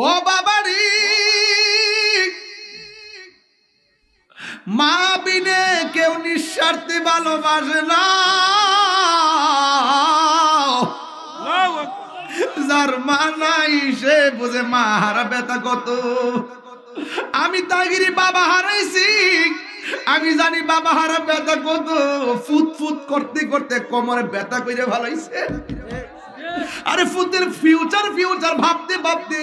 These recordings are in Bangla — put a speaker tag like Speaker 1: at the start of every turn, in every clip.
Speaker 1: ও বাবারি, মা বিনে কেউ নিঃস্বার্থে ভালোবাসে না। যার মা নাই সে বুঝে মা হারা ব্যথা কত। আমি তাগিরি বাবা হারাইছি, আমি জানি বাবা হারা ব্যথা কত। ফুট ফুট করতে করতে কোমরে ব্যথা করে ভালাইছে। আরে ফুতের ফিউচার ফিউচার ভাবতে ভাবতে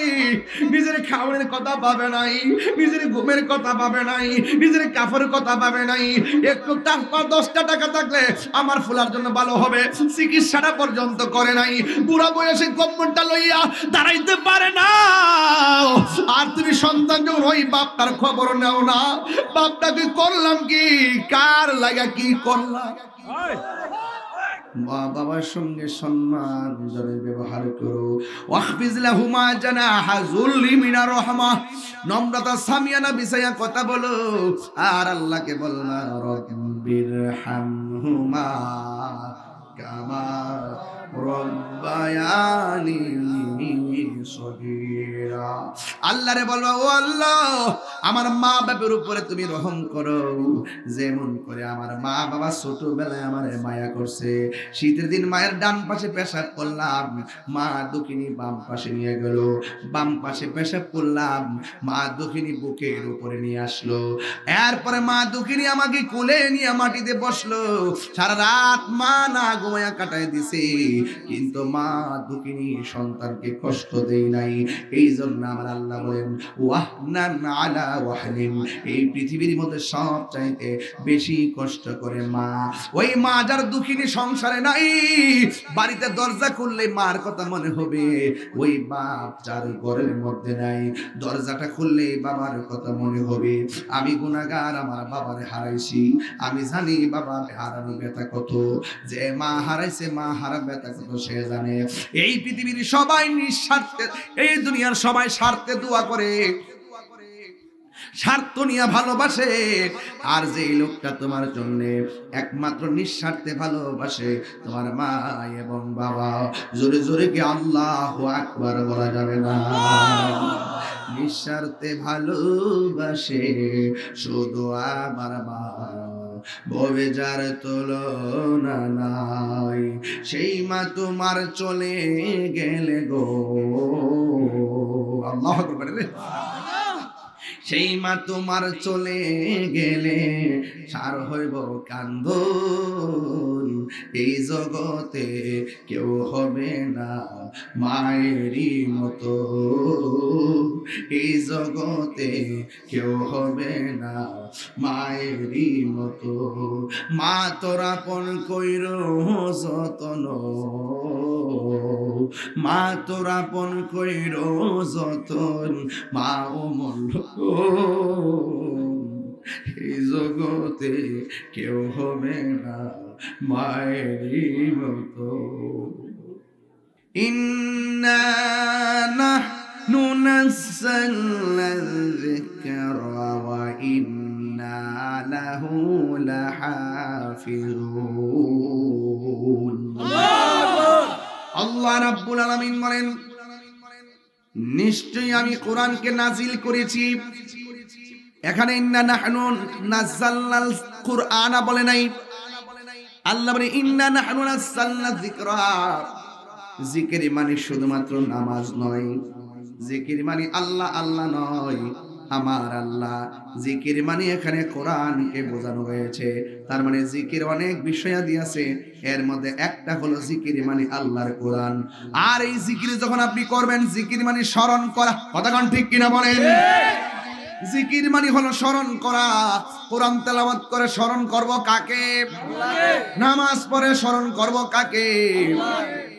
Speaker 1: নিজের খাওয়ানোর কথা ভাবে নাই, নিজের ঘুমের কথা ভাবে নাই, নিজের কাপড়ের কথা ভাবে নাই। একটু টাকা 10টা টাকা থাকলে আমার ফুলার জন্য ভালো হবে, চিকিৎসাটা পর্যন্ত করে নাই। বুড়া বয়সে গম্বনটা লইয়া দাঁড়াইতে পারে না। আর তুমি সন্তান যখন ওই বাপটার খবর নেও না, বাপটাকে করলাম কি, কার লাগা কি করলাম। মা বাবার সঙ্গে সম্মান ধরে ব্যবহার করো। ওয়াহফিজ লাহুমা জানাহা যুল্লি মিনার রাহমা, নম্রতা সামিয়ানা বিছায়া কথা বলো। আর আল্লাহকে বলনা রব্বির হামহুমা কামা রব্বায়ানি সগীরা। আল্লাহরে বলবা, ও আল্লাহ আমার মা বাবার উপরে তুমি রহম করো, যেমন করে আমার মা বাবা ছোটবেলায় আমার মায়া করছে। শীতের দিন মায়ের ডান পাশে পেশাব করলাম, মা দক্ষিণী বাম পাশে নিয়ে গেল। বাম পাশে পেশাব করলাম, মা দক্ষিণী বুকের উপরে নিয়ে আসলো। এরপরে মা দক্ষিণী আমাকে কোলে নিয়ে মাটিতে বসলো। সারা রাত মা না ঘুমায়া কাটায় দিছে, কিন্তু মা দক্ষিণী সন্তানকে কষ্ট দেই নাই। এই জন্য আমার আল্লাহ বলেন ওয়াহনান আলা ওয়াহনিন, এই পৃথিবীর মধ্যে সব চাইতে বেশি কষ্ট করে মা। ওই মা যার দুঃখিনী সংসারে নাই, বাড়িতে দরজা খুললে মার কথা মনে হবে। ওই বাপ যার ঘরের মধ্যে নাই, দরজাটা খুললে বাবার কথা মনে হবে। আমি গুনাহগার, আমার বাবারে হারাইছি, আমি জানি বাবা হারানো ব্যথা কত। যে মা হারাইছে, মা হারা ব্যথা কত সে জানে। এই পৃথিবীর সবাই নিঃস্বার্থে, এই দুনিয়ার সবাই স্বার্থে দোয়া করে, স্বার্থ নিয়ে ভালোবাসে। আর যে লোকটা তোমার জন্য একমাত্র নিঃস্বার্থে ভালোবাসে, তোমার মা এবং বাবা। জোরে জোরে কি আল্লাহু আকবার বলা যাবে না? নিঃস্বার্থে ভালোবাসে শুধু আমার মা, ভবে যার তুলনা নাই। সেই মা তোমার চলে গেলে গো, আল্লাহু আকবার। সেই মা তোমার চলে গেলে সার হইব কান্দন। এই জগতে কেউ হবে না মায়েরই মতো, এই জগতে কেউ হবে না মায়েরই মতো। মা তোরা পন কইর যতন, মা তোরা পন কইর যতন, মা ও মন এই জগতে কেউ হবে না মায়েরই মতো। ইন্না নাহনু নাযালনা যিকরা ওয়া ইন্না লাহু লাহাফিজুন। আল্লাহ রাব্বুল আলামিন বলেন, নিশ্চয়ই আমি কোরআনকে নাজিল করেছি। এখানে ইন্না নাহনু নাযালনাল কুরআনা বলে নাই, আল্লাহ বলে ইন্না নাহনু নাযালনা যিকরা। জিকির মানে শুধুমাত্র নামাজ নয়, জিকির মানে আল্লাহ আল্লাহ নয়, আমার আল্লাহ। জিকির মানে এখানে কোরআনকে বোঝানো হয়েছে। তার মানে জিকির অনেক বিষয়াদি আছে, এর মধ্যে একটা হলো জিকির মানে আল্লাহর কোরআন। আর এই জিকির যখন আপনি করবেন, জিকির মানে স্মরণ করা। কথা কোন ঠিক কিনা বলেন? জিকির মানে হলো স্মরণ করা। কোরআন তেলাওয়াত করে স্মরণ করব কাকে? নামাজ পড়ে স্মরণ করব কাকে?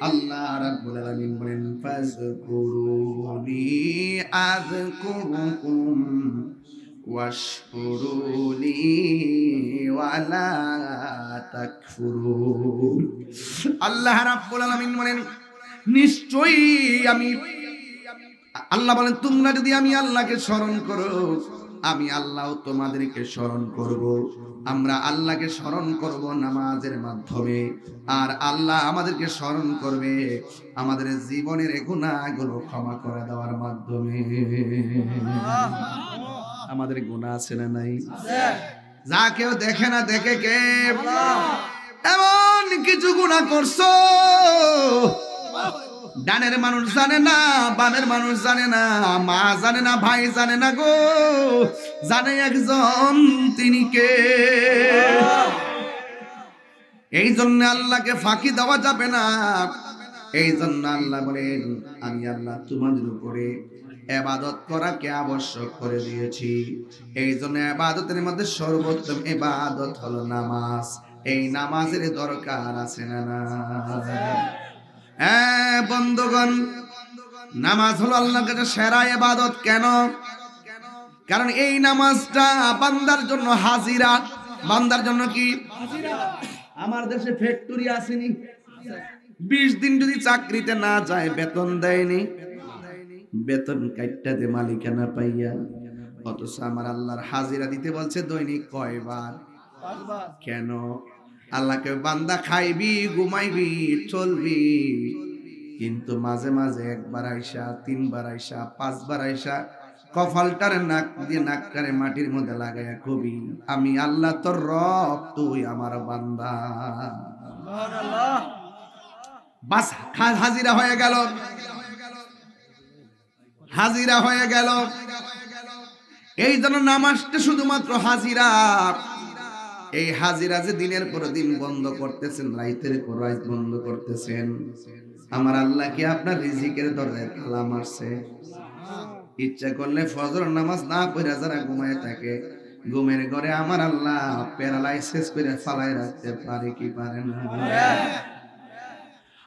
Speaker 1: আল্লাহ রাব্বুল আলামিন বলেন ফাযকুরুনি আযকুরুকুম ওয়াশকুরুনি ওয়ালা তাকফুরুন। আল্লাহ রাব্বুল আলামিন বলেন নিশ্চয়ই আমি আল্লাহ বলেন তোমরা যদি আমি আল্লাহকে স্মরণ করো, আমি আল্লাহ তোমাদেরকে স্মরণ করব। আমরা আল্লাহকে স্মরণ করব নামাজের মাধ্যমে, আর আল্লাহ আমাদেরকে স্মরণ করবে আমাদের জীবনের গুনাহগুলো ক্ষমা করে দেওয়ার মাধ্যমে। আমাদের গুনাহ আছে না নাই? যা কেউ দেখে না, দেখে কে? এমন কিছু গুনাহ করছো ডানের মানুষ জানে না, বামের মানুষ জানে না, মা জানে না, ভাই জানে না গো, জানে একজন, তিনি কে? এই জন্য আল্লাহকে ফাঁকি দেওয়া যাবে না। এই জন্য আল্লাহ বলেন, আমি আল্লাহ তোমাদের উপরে ইবাদত করাকে আবশ্যক করে দিয়েছি। এই জন্য ইবাদতের মধ্যে সর্বোত্তম ইবাদত হলো নামাজ। এই নামাজের দরকার আছে না না? হ্যাঁ বন্ধুগণ, নামাজ হলো আল্লাহর কাছে সেরা ইবাদত। কেন? কারণ এই নামাজটা বান্দার জন্য হাজিরা। বান্দার জন্য কি? আমার দেশে ফ্যাক্টরি আসেনি, 20 দিন যদি চাকরিতে না যায় বেতন দেয়নি, বেতন কাইটটা দে মালিকানা পাইয়া, অথচ আমার আল্লাহর হাজিরা দিতে বলছে দৈনিক কয়বার? 5 বার। কেন? আল্লাহকে বান্দা খাইবি, ঘুমাইবি, চলবি, কিন্তু মাঝে মাঝে 1 বার আইসা, 3 বার আইসা, 5 বার আইসা কপালটারে নাক দিয়ে নাকটারে মাটির মধ্যে লাগাইয়া কবি, আমি আল্লাহ তোর রব, তুই আমার বান্দা। সুবহানাল্লাহ। বাস হাজিরা হয়ে গেল, হাজিরা হয়ে গেল। এই জন্য নামাজটা শুধুমাত্র হাজিরা। এই হাজিরা যে দিনের পর দিন বন্ধ করতেছেন, রাইতের পর রাত বন্ধ করতেছেন, আমার আল্লাহ কি আপনার রিজিকের দরজায় তালা মারছে? ইচ্ছা করলে ফজর নামাজ না পড়ে যারা ঘুমায় থাকে, ঘুমের ঘরে আমার আল্লাহ প্যারালাইসিস করে ফালায় রাখতে পারে কি পারে না?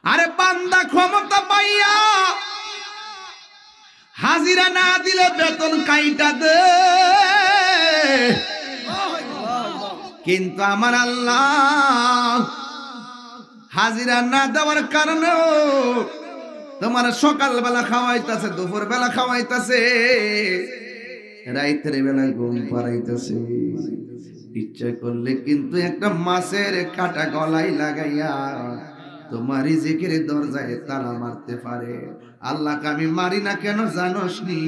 Speaker 1: আরে বান্দা ক্ষমতা পাইয়া হাজিরা না দিলে বেতন কাইটা দে, কিন্তু আমার আল্লাহ হাজিরা না দেওয়ার কারণেও তোমার সকালবেলা খাওয়াইতেছে, দুপুর বেলা খাওয়াইতেছে, রাইতের বেলা ঘুম পাড়াইতেছে। ইচ্ছা করলে কিন্তু একটা মাছের কাটা গলায় লাগাইয়া তোমার রিজিকের দরজায় তালা মারতে পারে। আল্লাহকে আমি মারি না কেন জানোস নি?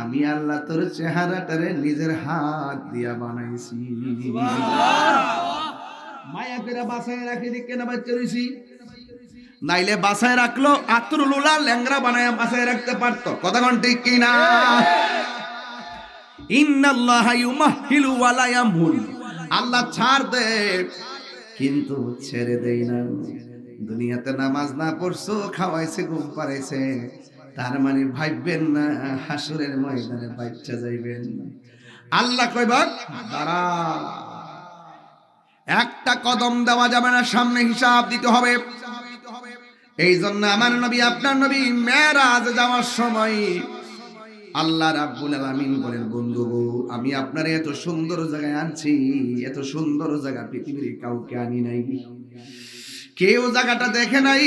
Speaker 1: আমি আল্লাহ তোর চেহারাটারে নিজের হাত দিয়া বানাইছি। মায়া করে বাসায় রাখি দিকে না বাচ্চা রইছি, নাইলে বাসায় রাখলো আতরুলুলা ল্যাংরা বানায় বাসায় রাখতে পারতো। কথা কোন ঠিক কি না? ইন্নাল্লাহা ইউমাহিলু ওয়া লা ইয়ামহুল, আল্লাহ ছাড় দে কিন্তু ছেড়ে দেই না। দুনিয়াতে নামাজ না পড়ছো, খাওয়াইছে, ঘুম পাড়াইছে, তার মানে ভাববেন না হাসরের ময়দানে বাচ্চা যাইবেন। আল্লাহ কইবা দাঁড়া, একটা কদম দেওয়া যাবে না, সামনে হিসাব দিতে হবে। এই জন্য আমার নবী, আপনার নবী মেরাজ যাওয়ার সময় আল্লাহ রাব্বুল আলামিন বলেন, বন্ধু আমি আপনার এত সুন্দর জায়গায় আনছি, এত সুন্দর জায়গা পৃথিবীর কাউকে আনি নাই, কেউ জায়গাটা দেখে নাই,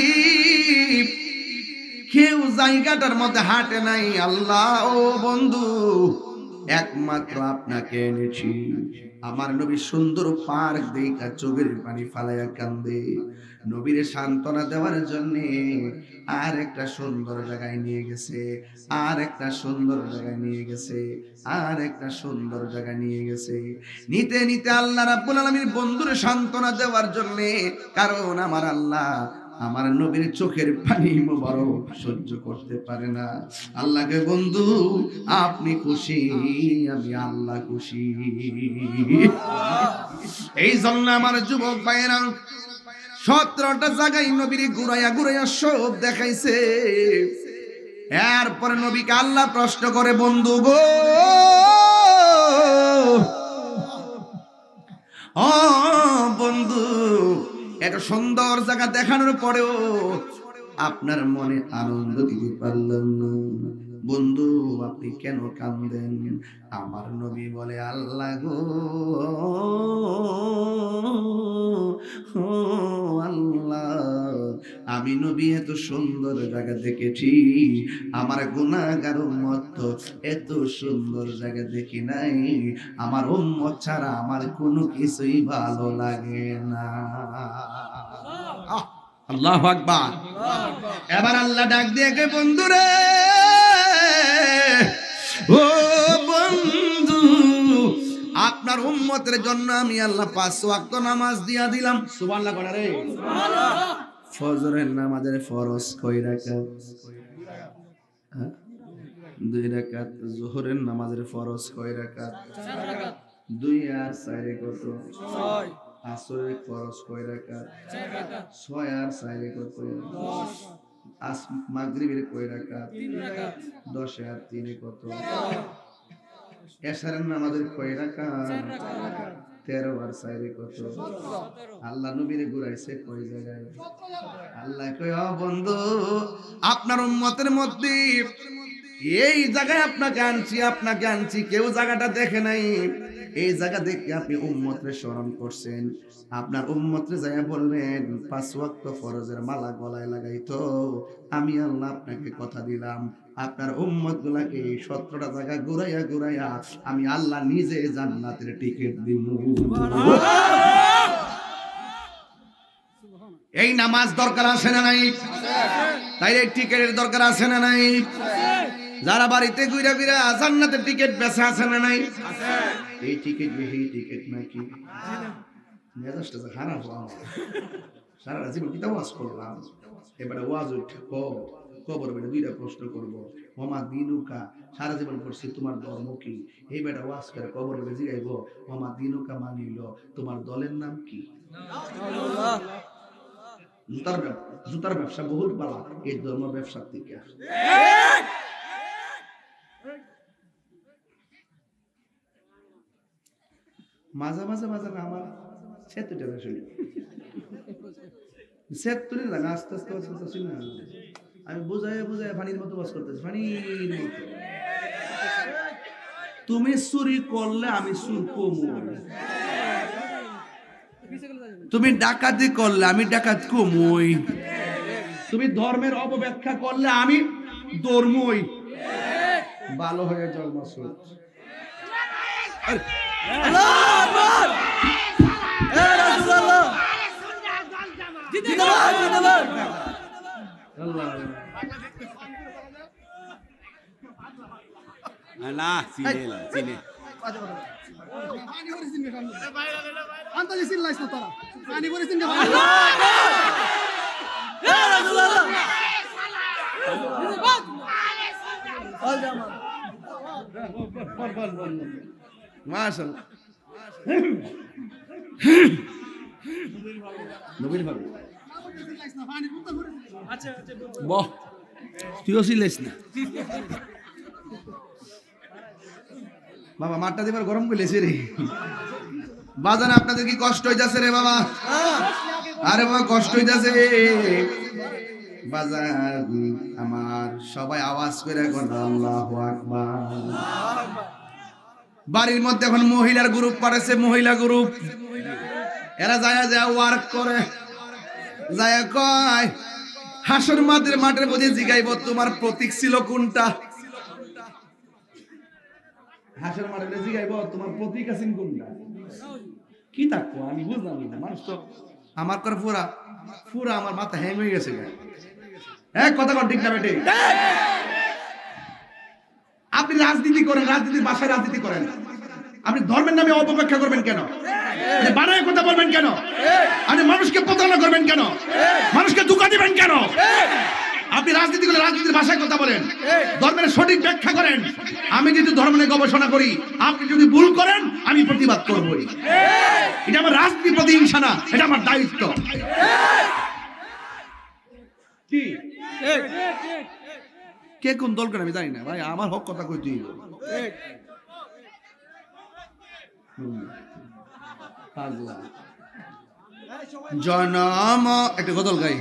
Speaker 1: কেউ জায়গাটার মধ্যে হাঁটে নাই। আল্লাহ ও বন্ধু, একমাত্র আপনাকে এনেছি। আমার নবী সুন্দর পার্ক দেখা চোখের পানি ফালাইয়া কান্দে, নবীরে সান্ত্বনা দেওয়ার জন্য আর একটা সুন্দর জায়গায় নিয়ে গেছে, আর একটা সুন্দর জায়গায় নিয়ে গেছে, আর একটা সুন্দর জায়গায় নিয়ে গেছে। নিতে নিতে আল্লাহ রাব্বুল আলামিন বন্ধুরে সান্ত্বনা দেওয়ার জন্য, কারণ আমার আল্লাহ আমার নবীর চোখের পানি মোবারক সহ্য করতে পারে না। আল্লাহকে বন্ধু আপনি খুশি, আমি আল্লাহ খুশি। এই জন্য আমার যুবক ভাইয়েরা 17টা জায়গায় নবীর ঘুরাইয়া ঘুরাইয়া সব দেখাইছে। এরপরে নবীকে আল্লাহ প্রশ্ন করে, বন্ধু গো ও বন্ধু, এত সুন্দর জায়গা দেখানোর পরেও আপনার মনে আনন্দ দিতে পারলাম না। বন্ধু আপনি কেন কাঁদেন? আমার নবী বলে, আল্লাহ গো, ও আল্লাহ, আমি নবী এত সুন্দর জায়গা দেখেছি, আমার গুনাহগার উম্মত তো এত সুন্দর জায়গা দেখি নাই। আমার উম্মত ছাড়া আমার কোনো কিছুই ভালো লাগে না। আল্লাহু আকবার। এবার আল্লাহ ডাক দিয়ে কে, বন্ধুরে, ও বন্ধু, আপনার উম্মতের জন্য আমি আল্লাহ 5 ওয়াক্ত নামাজ দিয়া দিলাম। সুবহানাল্লাহ করা রে। ফজরের নামাজের ফরজ কয় রাকাত? 2 রাকাত। যোহরের নামাজের ফরজ কয় রাকাত? 4 রাকাত। 2 আর 4 কত? 6। আসরের ফরজ কয় রাকাত? 4 রাকাত। 6 আর 4 কত? 10। মাগরিবের কয় রাকাত? 3 রাকাত। 10 আর 3 কত? 10। এশারের নামাজের কয় রাকাত? 4 রাকাত। 13 আর 4 কত? 17। আল্লাহ নবীরে ঘুরাইছে কয় জায়গায়? আল্লাহ কয়, ও বন্ধু, আপনার উম্মতের মধ্যে এই জায়গায় আপনাকে আনছি, কেউ জায়গাটা দেখে নাই। এই জায়গা দেখে আপনি উম্মতরে স্মরণ করছেন। আপনার উম্মতরে যাইয়া বললেন 5 ওয়াক্ত ফরজের মালা গলায় লাগাইতো। আমি আল্লাহ আপনাকে কথা দিলাম, আপনার উম্মত গুলাকে 17টা জায়গা ঘুরাইয়া আমি আল্লাহ নিজে জান্নাতের টিকিট দিব। এই নামাজ দরকার আছে না নাই? তাইলে টিকিটের দরকার আছে না নাই? যারা বাড়িতে ঘুরা ঘুরা জান্নাতের টিকিট বেচা আছে না নাই? এই টিকিট নাকি মেজাজটা খারাপ হওয়া। সারা জীবন কিতা ওয়াজ করলাম, এবারে ওয়াজ উঠে কবর বেড়ে 2টা প্রশ্ন করবো, ওমা দিনুকা, সারা জীবন করছি তোমার ধর্ম কি? এই বেটা ওয়াজ করে কবর বেড়ে জিগাইব, ওমা দিনুকা মানিল, তোমার দলের নাম কি? জুতার ব্যবসা বহুত বালা, এই ধর্ম ব্যবসার দিকে। মাঝে আমার সেতুটা শুনি সেতুরি জায়গা আস্তে আস্তে করতেছি না, আমি বুঝাই পানির মতো বাস করতেছি, পানির মতো। তুমি চুরি করলে আমি চুর কমু, তুমি ডাকাতি করলে আমি ডাকাত কমুই, তুমি ধর্মের অপব্যাখ্যা করলে আমি ধর্মই। ভালো হয়ে যাও মাসুদ। মাশাআল্লাহ। নবীর ভাবে বাহ, তুইও ছিলিস না বাবা, মাঠটা দিবার গরম করলেছে রে বাজান। আপনাদের কি কষ্ট হইতাছে রে বাবা? আরে বাবা কষ্ট হইতাছে বাজার আমার। সবাই আওয়াজ করে এখন আল্লাহু আকবার। বাড়ির মধ্যে এখন মহিলার গ্রুপ পাঠাইছে, মহিলা গ্রুপ, এরা যায় ওয়ার্ক করে, যায় কয় হাসর মাঠের মধ্যে জিগাইব তোমার প্রতীক ছিল কোনটা? হাসর মাঠে জিগাইব তোমার প্রতীক আছে কোনটা? কি থাকবো আমি বুঝলাম না। মানুষ তো আমার করে পুরা আমার মাথা হ্যাং হয়ে গেছে। কথা কন ঠিক না বেটে? আপনি রাজনীতি করেন, রাজনীতির বাসায় রাজনীতি করেন, আপনি ধর্মের নামে অপব্যাখ্যা করবেন কেন? বানায় কথা বলবেন কেন? আপনি মানুষকে প্রতারণা করবেন কেন? মানুষকে ধোঁকা দিবেন কেন? আপনি রাজনীতি করে রাজনীতির ভাষায় কথা বলেন, ধর্মের সঠিক ব্যাখ্যা করেন। আমি যদি ধর্ম নিয়ে গবেষণা করি, আপনি যদি ভুল করেন আমি প্রতিবাদ করবই। এটা আমার রাজনীতির প্রতি হিংসা না, এটা আমার দায়িত্ব। কি কে কোন দল করে আমি জানি না ভাই, আমার হক কথা কই তুই জনম একটা গজল গাই।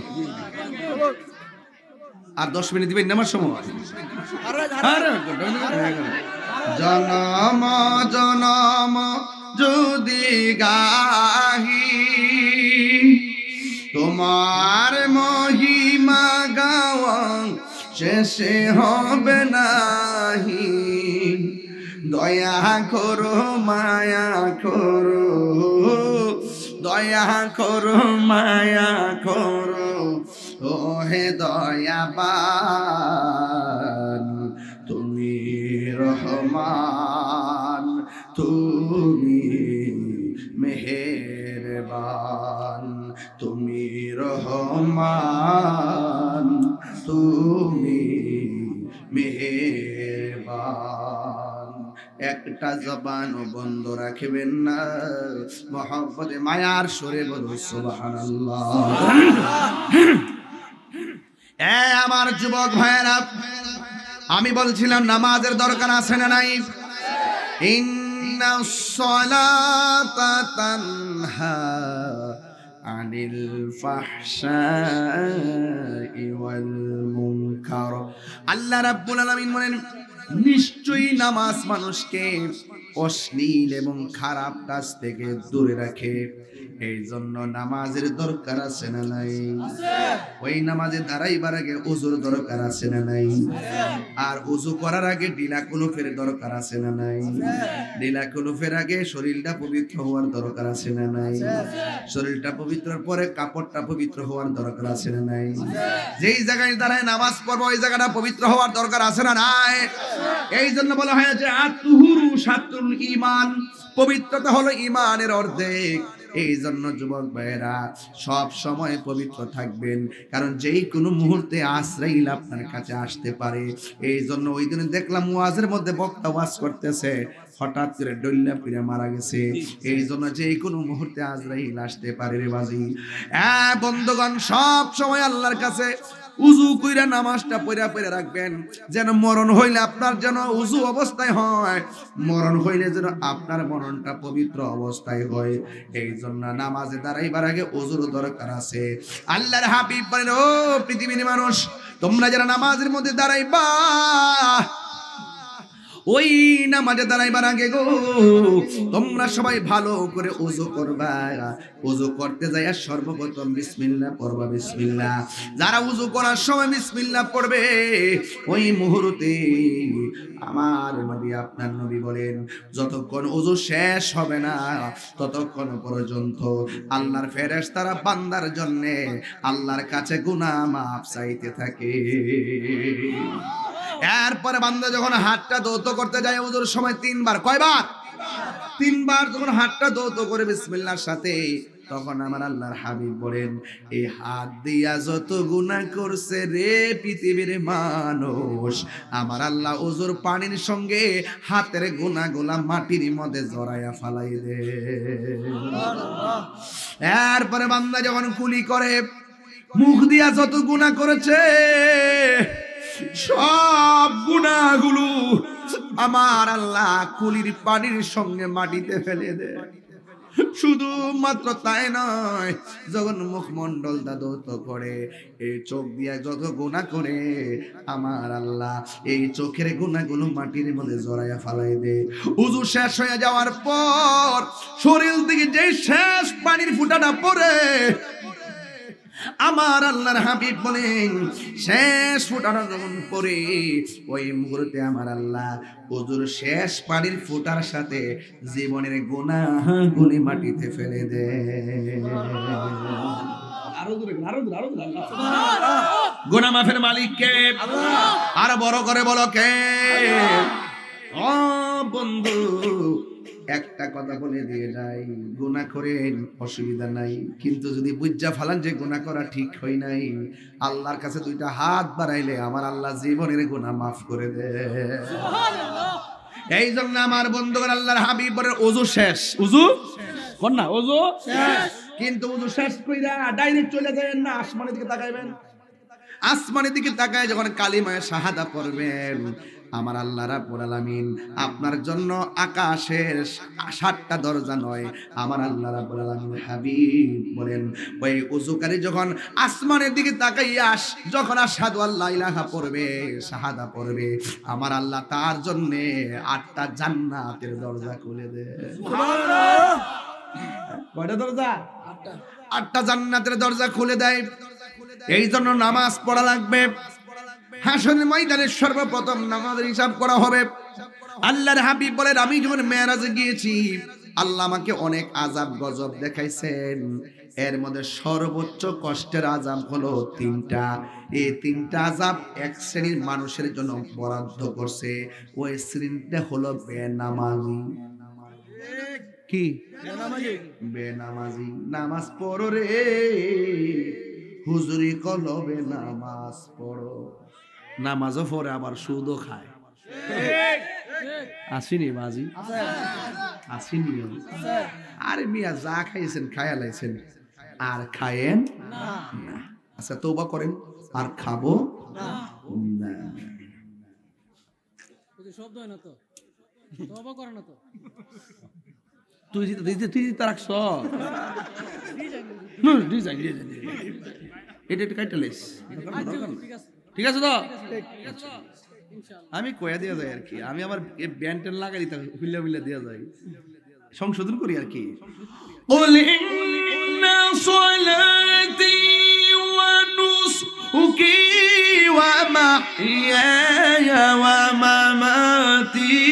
Speaker 1: আর 10 মিনিট দিবেন আমার সময়। জনম জনম যদি গাহি তোমার মহিমা গাওয়া শেষে হবে নাহি, দয়া করো মায়া করো, দয়া করো মায়া করো, ও হে দয়াবান তুমি রহমান, তুমি মেহেরবান, তুমি রহমান, তুমি মেহেরবান। একটা জবানও বন্ধ রাখবেন না, মহব্বতে মায়ার সুরে বলো সুবহানাল্লাহ। আমার যুবক ভাইয়েরা, আমি বলছিলাম নামাজের দরকার আছে না নাই? ইন্নাস সালাতা তানহা আনিল ফাহশাই ওয়াল মুনকার। আল্লাহ রাব্বুল আলামিন বলেন, নিশ্চয়ই নামাজ মানুষকে অশ্লীল এবং খারাপ কাজ থেকে দূরে রাখে। এই জন্য নামাজের দরকার আছে না নাই? ওই নামাজে দাঁড়াইবার আগে ওযুর দরকার আছে না নাই? আর ওযু করার আগে ডিলা কুলুফের দরকার আছে না নাই? ডিলা কুলুফের আগে শরীরটা পবিত্র হওয়ার দরকার আছে না নাই? শরীরটা পবিত্রের পরে কাপড়টা পবিত্র হওয়ার দরকার আছে না নাই? যেই জায়গায় দাঁড়ায় নামাজ পড়বো ওই জায়গাটা পবিত্র হওয়ার দরকার আছে না নাই? এই জন্য বলা হয়েছে আত-তুহুরু শাতরুল ঈমান, পবিত্রতা হলো ঈমানের অর্ধেক। এই জন্য যুবক ভাইয়েরা সব সময় পবিত্র থাকবেন, কারণ যেই কোনো মুহূর্তে আজরাইল আপনার কাছে আসতে পারে। এই জন্য ওই দিন দেখলাম ওয়াজের মধ্যে বক্তা ওয়াজ করতেছে, হঠাৎ করে ডল্লা পিড়ে মারা গেছে। এই জন্য যেই কোনো মুহূর্তে আজরাইল আসতে পারে রে বাজি। বন্ধুগণ, সব সময় আল্লাহর কাছে উযু কইরা নামাজটা পড়ে রাখবেন, যেন মরণ হইলে আপনার যেন উযু অবস্থায় হয়, মরণ হইলে যেন আপনার মরণটা পবিত্র অবস্থায় হয়। এই জন্য নামাজে দাঁড়াইবার আগে উযুর দরকার আছে। আল্লাহর হাবিব বলেন, ও পৃথিবীর মানুষ, তোমরা যারা নামাজের মধ্যে দাঁড়াইবা, ওই নামাজে দাঁড়াইবার আগে গো তোমরা সবাই ভালো করে ওযু করবা। ওযু করতে যাইয়া সর্বপ্রথম বিসমিল্লাহ পড়বা, বিসমিল্লাহ। যারা ওযু করার সময় বিসমিল্লাহ পড়বে, ওই মুহূর্তে আমার নবী, আপনার নবী বলেন, যতক্ষণ ওযু শেষ হবে না ততক্ষণ পর্যন্ত আল্লাহর ফেরেশতারা বান্দার জন্য আল্লাহর কাছে গুনাহ মাফ চাইতে থাকে। এরপরে বান্দা যখন হাতটা দৌত করতে যায় ওযুর সময় 3 বার, কয়বার? 3 বার যখন হাতটা দৌত করে বিসমিল্লাহর সাথে, তখন আমার আল্লাহর হাবিব বলেন, এই হাত দিয়া যত গুনাহ করছে রে পৃথিবীর মানুষ, আমার আল্লাহ ওযুর পানির সঙ্গে হাতের গুনাহগুলা মাটির মধ্যে জড়াইয়া ফালাই দে। সুবহানাল্লাহ। এরপরে বান্দা যখন কুলি করে, মুখ দিয়া যত গুনাহ করেছে সব গুনাহগুলো আমার আল্লাহ কুলির পানির সঙ্গে মাটিতে ফেলে দেয়। শুধু মাত্র তাই নয়, যখন মুখমণ্ডল দাদত করে, এই চোখ দিয়া যত গুনাহ করে আমার আল্লাহ এই চোখের গুনাহগুলো মাটির মধ্যে জড়াইয়া ফালাই দে। ওযু শেষ হয়ে যাওয়ার পর শরীর থেকে যে শেষ পানির ফোঁটাটা পড়ে, আমার আল্লাহর হাবিব বলেন, শেষ ফোঁটাটা যখন পড়ে, ওই মুহূর্তে আমার আল্লাহ ওযুর শেষ পানির ফোঁটার সাথে জীবনের গুনাহগুলি মাটিতে ফেলে দেয়। গুনাহ মাফের মালিক কে? আর বড় করে বলো কে? ও বন্ধু, একটা কথা বলে দিয়ে যাই, গুনাহ করেন অসুবিধা নাই, কিন্তু যদি বুঝা ফালান যে গুনাহ করা ঠিক হয় নাই, আল্লাহর কাছে 2টা হাত বাড়াইলে আমার আল্লাহ জীবনের গুনাহ মাফ করে দেয়। সুবহানাল্লাহ। এই জন্য আমার বন্ধুগণ, আল্লাহর হাবিব বলেন ওযু শেষ, ওযু কোন না, ওযু শেষ। কিন্তু ওযু শেষ কইরা ডাইরেক্ট চলে যাবেন না, আসমানের দিকে তাকাইবেন। আসমানের দিকে তাকায় যখন কালিমায়ে শাহাদা পড়বেন, আমার আল্লাহ রাব্বুল আলামিন আপনার জন্য আকাশের 7টা দরজা নয়, আমার আল্লাহ রাব্বুল আলামিন হাবিব বলেন ওই উযুকারী যখন আসমানের দিকে তাকাইয়া যখন আশহাদু আল্লা ইলাহা পড়বে, শাহাদা পড়বে, আমার আল্লাহ তার জন্য 8টা জান্নাতের দরজা খুলে দেয়। সুবহানাল্লাহ। কয়টা দরজা? 8টা জান্নাতের দরজা খুলে দেয়। এই জন্য নামাজ পড়া লাগবে। হাসরের ময়দানে সর্বপ্রথম নামাজের হিসাব করা হবে। আল্লাহর হাবিব বলেন আমি যখন মেরাজে গিয়েছি, আল্লাহ আমাকে অনেক আযাব গজব দেখাইছেন। এর মধ্যে সর্বোচ্চ কষ্টের আযাব হলো 3টা। এই 3টা আযাব এক শ্রেণীর মানুষের জন্য বরাদ্দ করছে। ওই শ্রেণীটা হলো বেনামাজি। কি? বেনামাজি। নামাজ পড়ো রে হুজুরি কলবে, নামাজ পড়ো। নামাজও পড়ে আবার সুদও খায়। আসিনি বাজি? আসিনি। আরে মিয়া যা খাইছেন খায়া লাইছেন, আর খায়েন না। আচ্ছা তওবা করেন, আর খাবো না।
Speaker 2: শব্দ হয় না তো, তওবা করে না তো।
Speaker 1: তুই তার রাখছ এটা একটু কাইটা লেস, ঠিক আছে তো? আমি কয়া দেওয়া যায় আর কি, আমি আবার ব্যান্ড টেন লাগাই দিতাম, হুইলা হুইলা দেওয়া যায়, সংশোধন করি আর কি। قل إن صلاتي ونسكي ومحياي ومماتي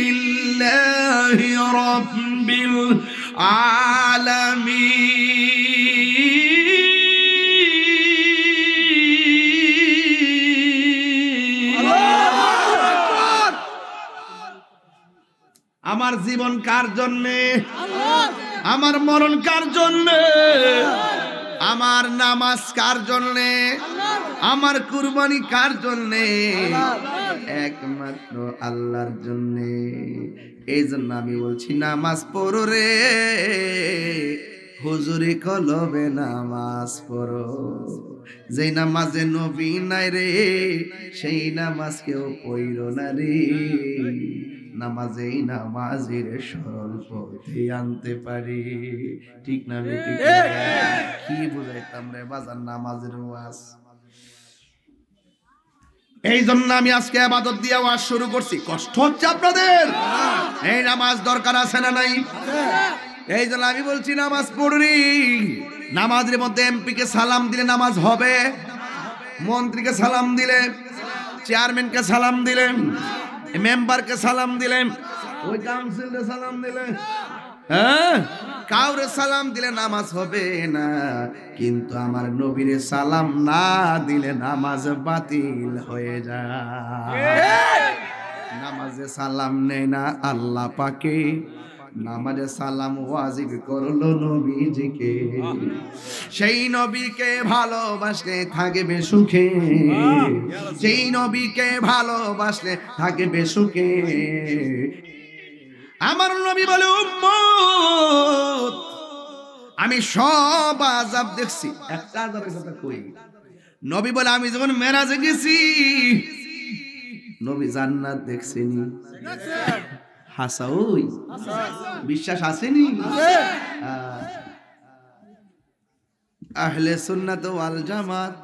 Speaker 1: لله رب العالمين। আমার জীবন কার জন্যে? আমার মরণ কার জন্যে? আমার নামাজ কার জন্যে? আমার কুরবানি কার জন্যে? একমাত্র আল্লাহর জন্যে। এই জন্য আমি বলছি নামাজ পড়ো রে হুজুরি কলবে, নামাজ পড়ো। যেই নামাজে নবী নাই রে সেই নামাজ কেউ পড়ো না রে। নামাজেই নামাজের সরল পথে আনতে পারি, ঠিক না বেটি? কি বুঝাইতাম রে বাজার নামাজের ওয়াজ। এই জন্য আমি আজকে ইবাদত দিয়ে ওয়াজ শুরু করছি। কষ্ট হচ্ছে আপনাদের? এই নামাজ দরকার আছে না নাই? এই জন্য আমি বলছি নামাজ পড়ি। নামাজের মধ্যে এমপি কে সালাম দিলে নামাজ হবে, মন্ত্রীকে সালাম দিলে, চেয়ারম্যানকে সালাম দিলেন, মেম্বারকে সালাম দিলেন, ওই কাউন্সিলরে সালাম দিলে, হ্যাঁ কাউরে সালাম দিলে নামাজ হবে না। কিন্তু আমার নবীরে সালাম না দিলে নামাজ বাতিল হয়ে যায়। নামাজে সালাম নেই না আল্লাহ পাকে, নামাজে সালাম ওয়াজিব করলো নবীজিকে। সেই নবীকে ভালোবাসলে থাকবে সুখে, সেই নবীকে ভালোবাসলে থাকবে সুখে। আমার নবী বলে উম্মত আমি সব আযাব দেখছি, একটা আযাবের কথা কই। নবী বলে আমি যখন মেরাজে গেছি নবী জান্নাত দেখছেনি। হাসা ওই বিশ্বাস আসেনি? আহলে সুন্নাত ওয়াল জামাত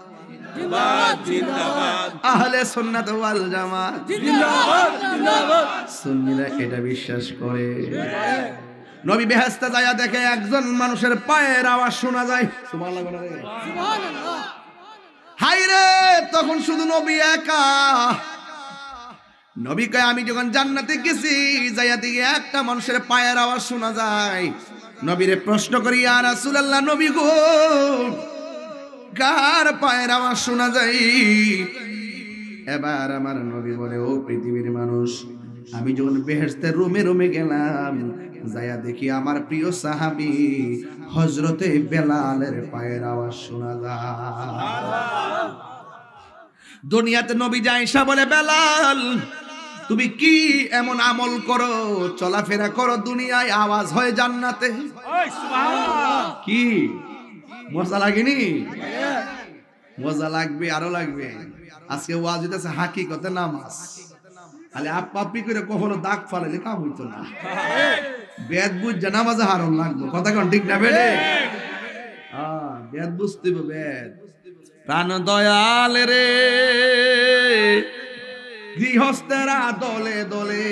Speaker 1: জিন্দাবাদ, জিন্দাবাদ। আহলে সুন্নাত ওয়াল জামাত জিন্দাবাদ, জিন্দাবাদ। সুন্নিরা এটা বিশ্বাস করে। নবী বেহেশতে যায় দেখে একজন মানুষের পায়ের আওয়াজ শোনা যায়, সুবহানাল্লাহ বলে সুবহানাল্লাহ। হায় রে তখন শুধু নবী একা। নবী কয় আমি যখন জান্নাতে গেছি যাইয়া দিকে একটা মানুষের পায়ের আওয়াজ শোনা যায়। নবীরে প্রশ্ন করি ইয়া রাসূলুল্লাহ, নবী গো কার পায়ের আওয়াজ শোনা যায়? এবার আমার নবী বলে ও পৃথিবীর মানুষ, আমি যখন বেহেশতের রুমে রুমে গেলাম যাইয়া দেখি আমার প্রিয় সাহাবী হযরতে বেলালের পায়ের আওয়াজ শোনা যায়। দুনিয়াতে নবী আয়েশা বলে বেলাল তুমি কি এমন আমল করো, চলাফেরা করো দুনিয়ায় আওয়াজ হয় জান্নাতে? কি মজা লাগেনি? মজা লাগবে, আরো লাগবে। আজকে ওয়াজ হইতেছে হাকিকতে নামাজ। আলে আপনি করে কখনো দাগ ফালাইলে কাম হইতো না। বেদ বুঝ নামাজে হারণ লাগবো, কথা কোন ঠিক না বেডে? বেদ বুঝতে হবে, বেদ। প্রাণ দয়াল রে গৃহস্থেরা দলে দলে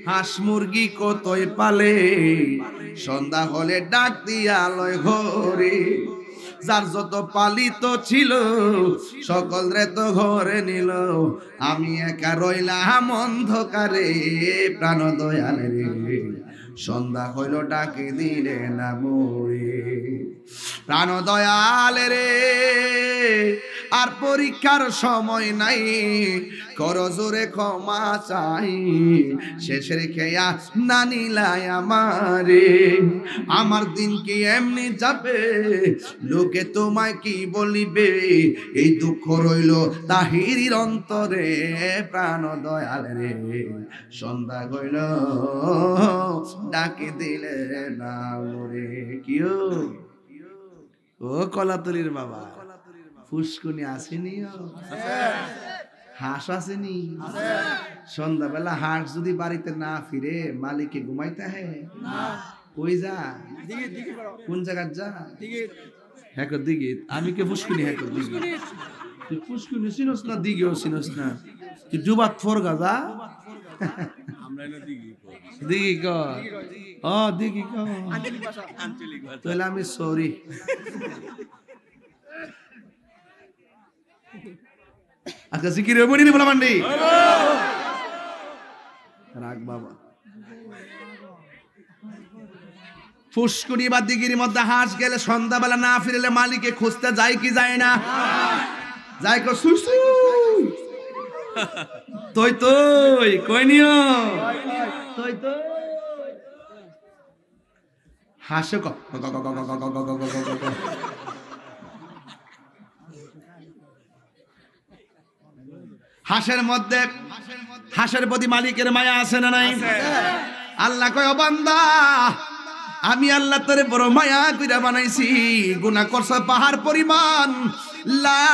Speaker 1: হাঁস মুরগি কতই পালে, সন্ধ্যা হলে ডাক দিয়া লয় ঘরে, যার যত পালিত ছিল সকল রে তো ঘরে নিল, আমি একা রইলাম অন্ধকারে। প্রাণ দয়াল রে সন্ধ্যা হইল ডাকে দিলে না মোরে। প্রাণ দয়াল রে আর পরীক্ষার সময় নাই, করো জোরে ক্ষমা চাই, শেষের খেয়া না নিলাই আমারে। আমার দিন কি এমনি যাবে, লোকে তোমায় কি বলিবে, এই দুঃখ রইল তাহিরির অন্তরে। প্রাণ দয়াল রে সন্ধ্যা হইল ডাকে দিলে না মোরে। কিও ও কলাতলির বাবা, ফুসকুনি আসেনি, হাঁস আসেনি? সন্ধ্যাবেলা হাঁস যদি বাড়িতে না ফিরে মালিকে ঘুমাইতে হ্যাঁ, কই যা, কোন জায়গার যা? হ্যাঁ দিঘি। আমি কে ফুসকুনি? হ্যাঁ দিঘি। তুই ফুসকুনি চিনস না, দিঘিও চিনস না, তুই ডুবাত ফরগা যা। দিঘি ক দিঘি ক, তাহলে আমি সরি। আজকে সিকিরে বলি নি বলা মান্ডি রাখ বাবা। ফুসকুনি বা দিঘির মধ্যে হাঁস গেলে সন্ধ্যাবেলা না ফিরলে মালিকে খুঁজতে যায় কি যায় না? যায় কো সুই সুই তুই তুই কই নিও তুই তুই হাসে ক হাঁসের মধ্যে, হাঁসের প্রতি মালিকের মায়া আছে না নাই? আল্লাহ কয় ও বান্দা, আমি আল্লাহ তোরে বড় মায়া কইরা বানাইছি, গুনাহ করছ পাহাড় পরিমাণ, লা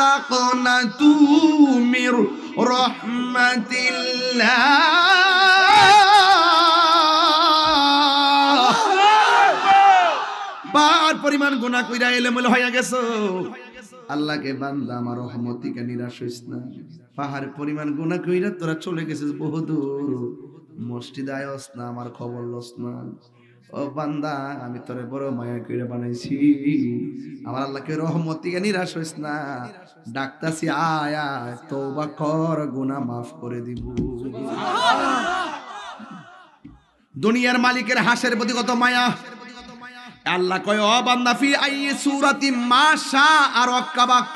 Speaker 1: তাকনাতু মির রাহমাতিল্লাহ। পাহাড় পরিমাণ গুনাহ কইরা এলোমেলো হইয়া গেছো, আল্লাহকে বান্দা আমার রহমতিকে নিরাশ হইস না। পাহাড় পরিমাণ গুনাহ কইরা তোরা চলে গেছিস বহুদূর, মসজিদ আয়স না, আমার খবর লস না। ও বান্দা, আমি তোরে বড় মায়া কইরা বানাইছি, আমার আল্লাহকে রহমতিকে নিরাশ হইস না। ডাকতাছি আয় আয়, তওবা কর, গুনাহ মাফ করে দিব। দুনিয়ার মালিকের হাঁসের প্রতি কত মায়া। আল্লাহ কয় ও বান্দা, ফি আই সূরাতি মা শা আর রাক্কাবাক।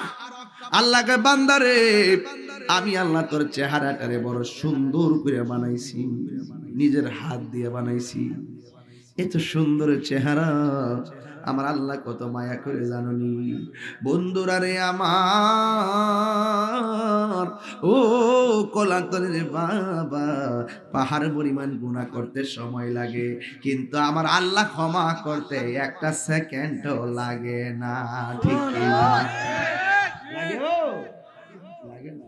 Speaker 1: আল্লাহ কয় বান্দা রে, আমি আল্লাহ তোর চেহারাটারে বড় সুন্দর করে বানাইছি, নিজের হাত দিয়ে বানাইছি। এত সুন্দর চেহারা আমার আল্লাহ কত মায়া করে জাননি। বন্ধুরা রে আমার, ও কলাতলের বাবা, পাহাড় পরিমাণ গুনাহ করতে সময় লাগে, কিন্তু আমার আল্লাহ ক্ষমা করতে একটা সেকেন্ডও লাগে না। ঠিক কি না? লাগে না?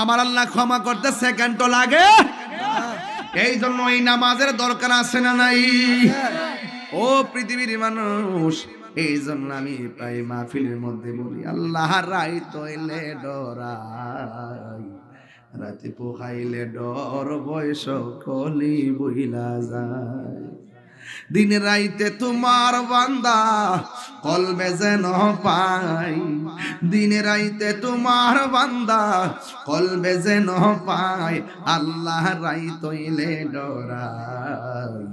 Speaker 1: আমার আল্লাহ ক্ষমা করতে সেকেন্ডও লাগে। এই জন্য এই নামাজের দরকার আছে না নাই? ও পৃথিবীর মানুষ, এই জন্য আমি প্রায় মাহফিলের মধ্যে বলি, আল্লাহ রাই তৈলে ডরাই, রাতে পোহাইলে ডর, বয়স কলি বইলা যায়। দিন রাইতে তোমার বান্দা কলবে যেন পাই, দিন রাইতে তোমার বান্দা কলবে যেন পাই, আল্লাহ রাই তৈলে ডরাই,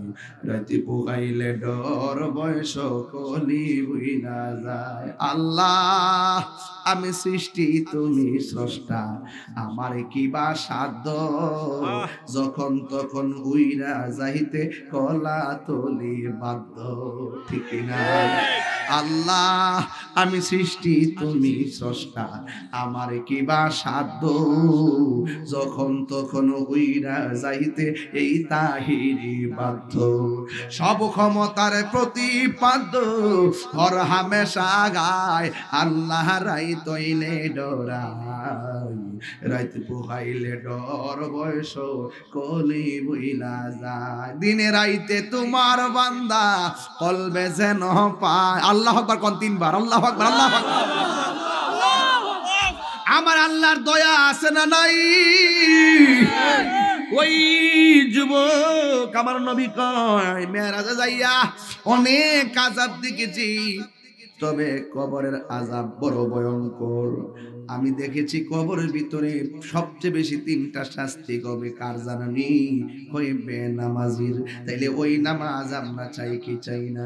Speaker 1: রাতে পোহাইলে ডর, বয়স কলি বইলা যায়। আল্লাহ আমি সৃষ্টি, তুমি স্রষ্টা, আমার কি বা সাধ্য, যখন তখন উইরা যাইতে কলা তলি বাধ্য। ঠিক না? আল্লাহ আমি সৃষ্টি, তুমি স্রষ্টা, আমার কি বা সাধ্য, যখন তখন উইরা যাইতে এই তাহিরি বাধ্য। সব ক্ষমতার প্রতিপাদ্য, হর হামেশা গায়, আল্লাহ রাই তৈলে ডরাই, রাইতে পোহাইলে ডর বয়স কলি বইলা যায় দিনে রাইতে তোমার বান্দা কলবে যেন পায় আল্লাহ আকবার কোন তিনবার আল্লাহ আকবার আল্লাহ আকবার আমার আল্লাহর দয়া আছে না নাই ওই যুবক আমার নবী কয় মেরাজে যাইয়া অনেক আযাব দেখেছি তবে কবরের আযাব বড় ভয়ঙ্কর আমি দেখেছি কবরের ভিতরে সবচেয়ে বেশি তিনটা শাস্তি হবে কার জানেননি ওই বেনামাজির তাইলে ওই নামাজ আমরা চাই কি চাই না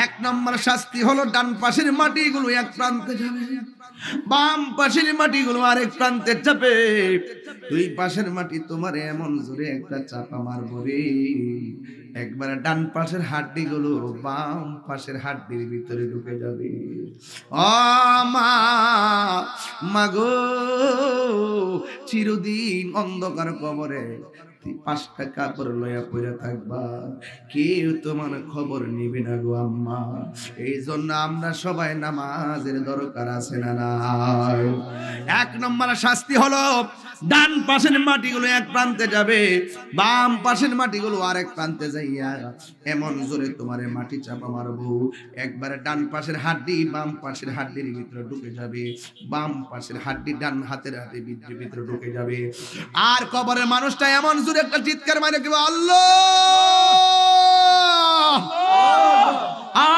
Speaker 1: এক নম্বর শাস্তি হলো ডান পাশের মাটিগুলো এক প্রান্তে যাবে বাম পাশের মাটিগুলো আরেক প্রান্তে যাবে দুই পাশের মাটি তোমার এমন জোরে একটা চাপা মারবো রে একবার ডান পাশের হাড্ডিগুলো বাম পাশের হাড্ডির ভিতরে ঢুকে যাবে ও মা মাগো চিরদিন অন্ধকার কবরে 5টা কাপড় লইয়া পড়ে থাকবা কেউ তোমার খবর নিবে না গো আম্মা এই জন্য আমরা সবাই নামাজের দরকার আছে না নাই এক নম্বর শাস্তি হলো ডান পাশের মাটিগুলো এক প্রান্তে যাবে বাম পাশের মাটিগুলো আরেক প্রান্তে যাইয়া এমন জোরে তোমারে মাটি চাপা মারবো একবারে ডান পাশের হাড্ডি বাম পাশের হাড্ডির ভিতরে ঢুকে যাবে বাম পাশের হাড্ডি ডান হাতের হাতে ভিতরে ঢুকে যাবে আর কবরের মানুষটা এমন জোরে একটা চিৎকার মারে কি আল্লাহ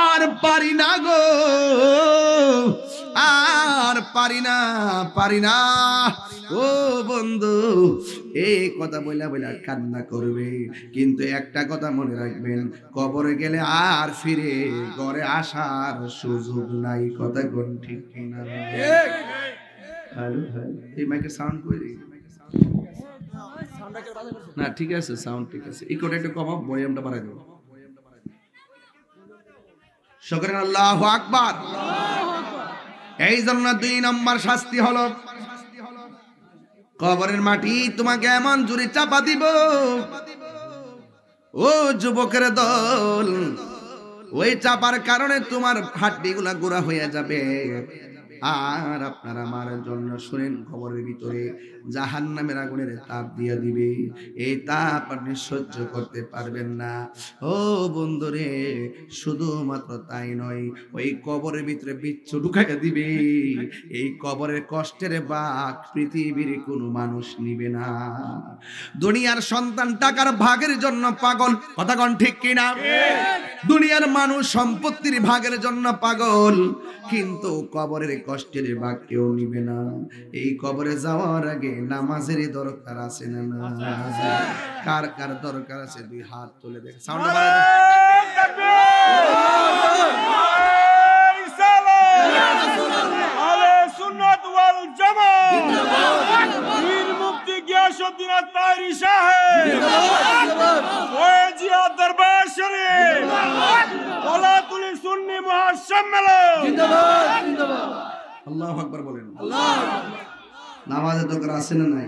Speaker 1: আর পারি না গো আর পারি না ও বন্ধু এই কথা বইলা কান্না করবে কিন্তু একটা কথা মনে রাখবেন কবরে গেলে আর ফিরে ঘরে আসার সুযোগ নাই কথা কোন ঠিক কিনা হ্যালো এই মাইকের সাউন্ড কই না ঠিক আছে সাউন্ড ঠিক আছে ইকোটা একটু কমাও ভলিউমটা বাড়াই দাও শুকরান আল্লাহু আকবার এই জন্য 2 নম্বর শাস্তি হলো কবরের মাটি তোমাকে এমন জোরে চাপা দিব ও যুবকের দল ওই চাপার কারণে তোমার হাড্ডিগুলা গোড়া হয়ে যাবে আর আপনারা আমার জন্য শুনেন কবরের ভিতরে জাহান্নামের আগুনের তাপ দিয়ে দিবে এই তাপ আপনি সহ্য করতে পারবেন না ও বন্ধুরে শুধুমাত্র তাই নয় ওই কবরের ভিতরে বিচ্ছু ঢুকাইয়া দিবে এই কবরের কষ্টের ভাগ পৃথিবীর কোনো মানুষ নিবে না দুনিয়ার সন্তান টাকার ভাগের জন্য পাগল কথা কোন ঠিক কিনা দুনিয়ার মানুষ সম্পত্তির ভাগের জন্য পাগল কিন্তু কবরের কষ্টের ভাগ কেউ নিবে না এই কবরে যাওয়ার আগে নামাজের দরকার আছে না কার কার দরকার আছে দুই হাত তুলে দেখ সাউন্ড বাড়াই
Speaker 3: আলে সুন্নাত ওয়াল জামাত পীর মুফতি গিয়াসউদ্দিন আত-তাহেরি সাহেব ওয়াজিয়া দরবার শরীফ ওলাতুল সুন্নি মহাসম্মেলন
Speaker 2: জিন্দাবাদ জিন্দাবাদ
Speaker 1: আল্লাহু আকবার বলেন আল্লাহ নামাজের দরকার আছে না নাই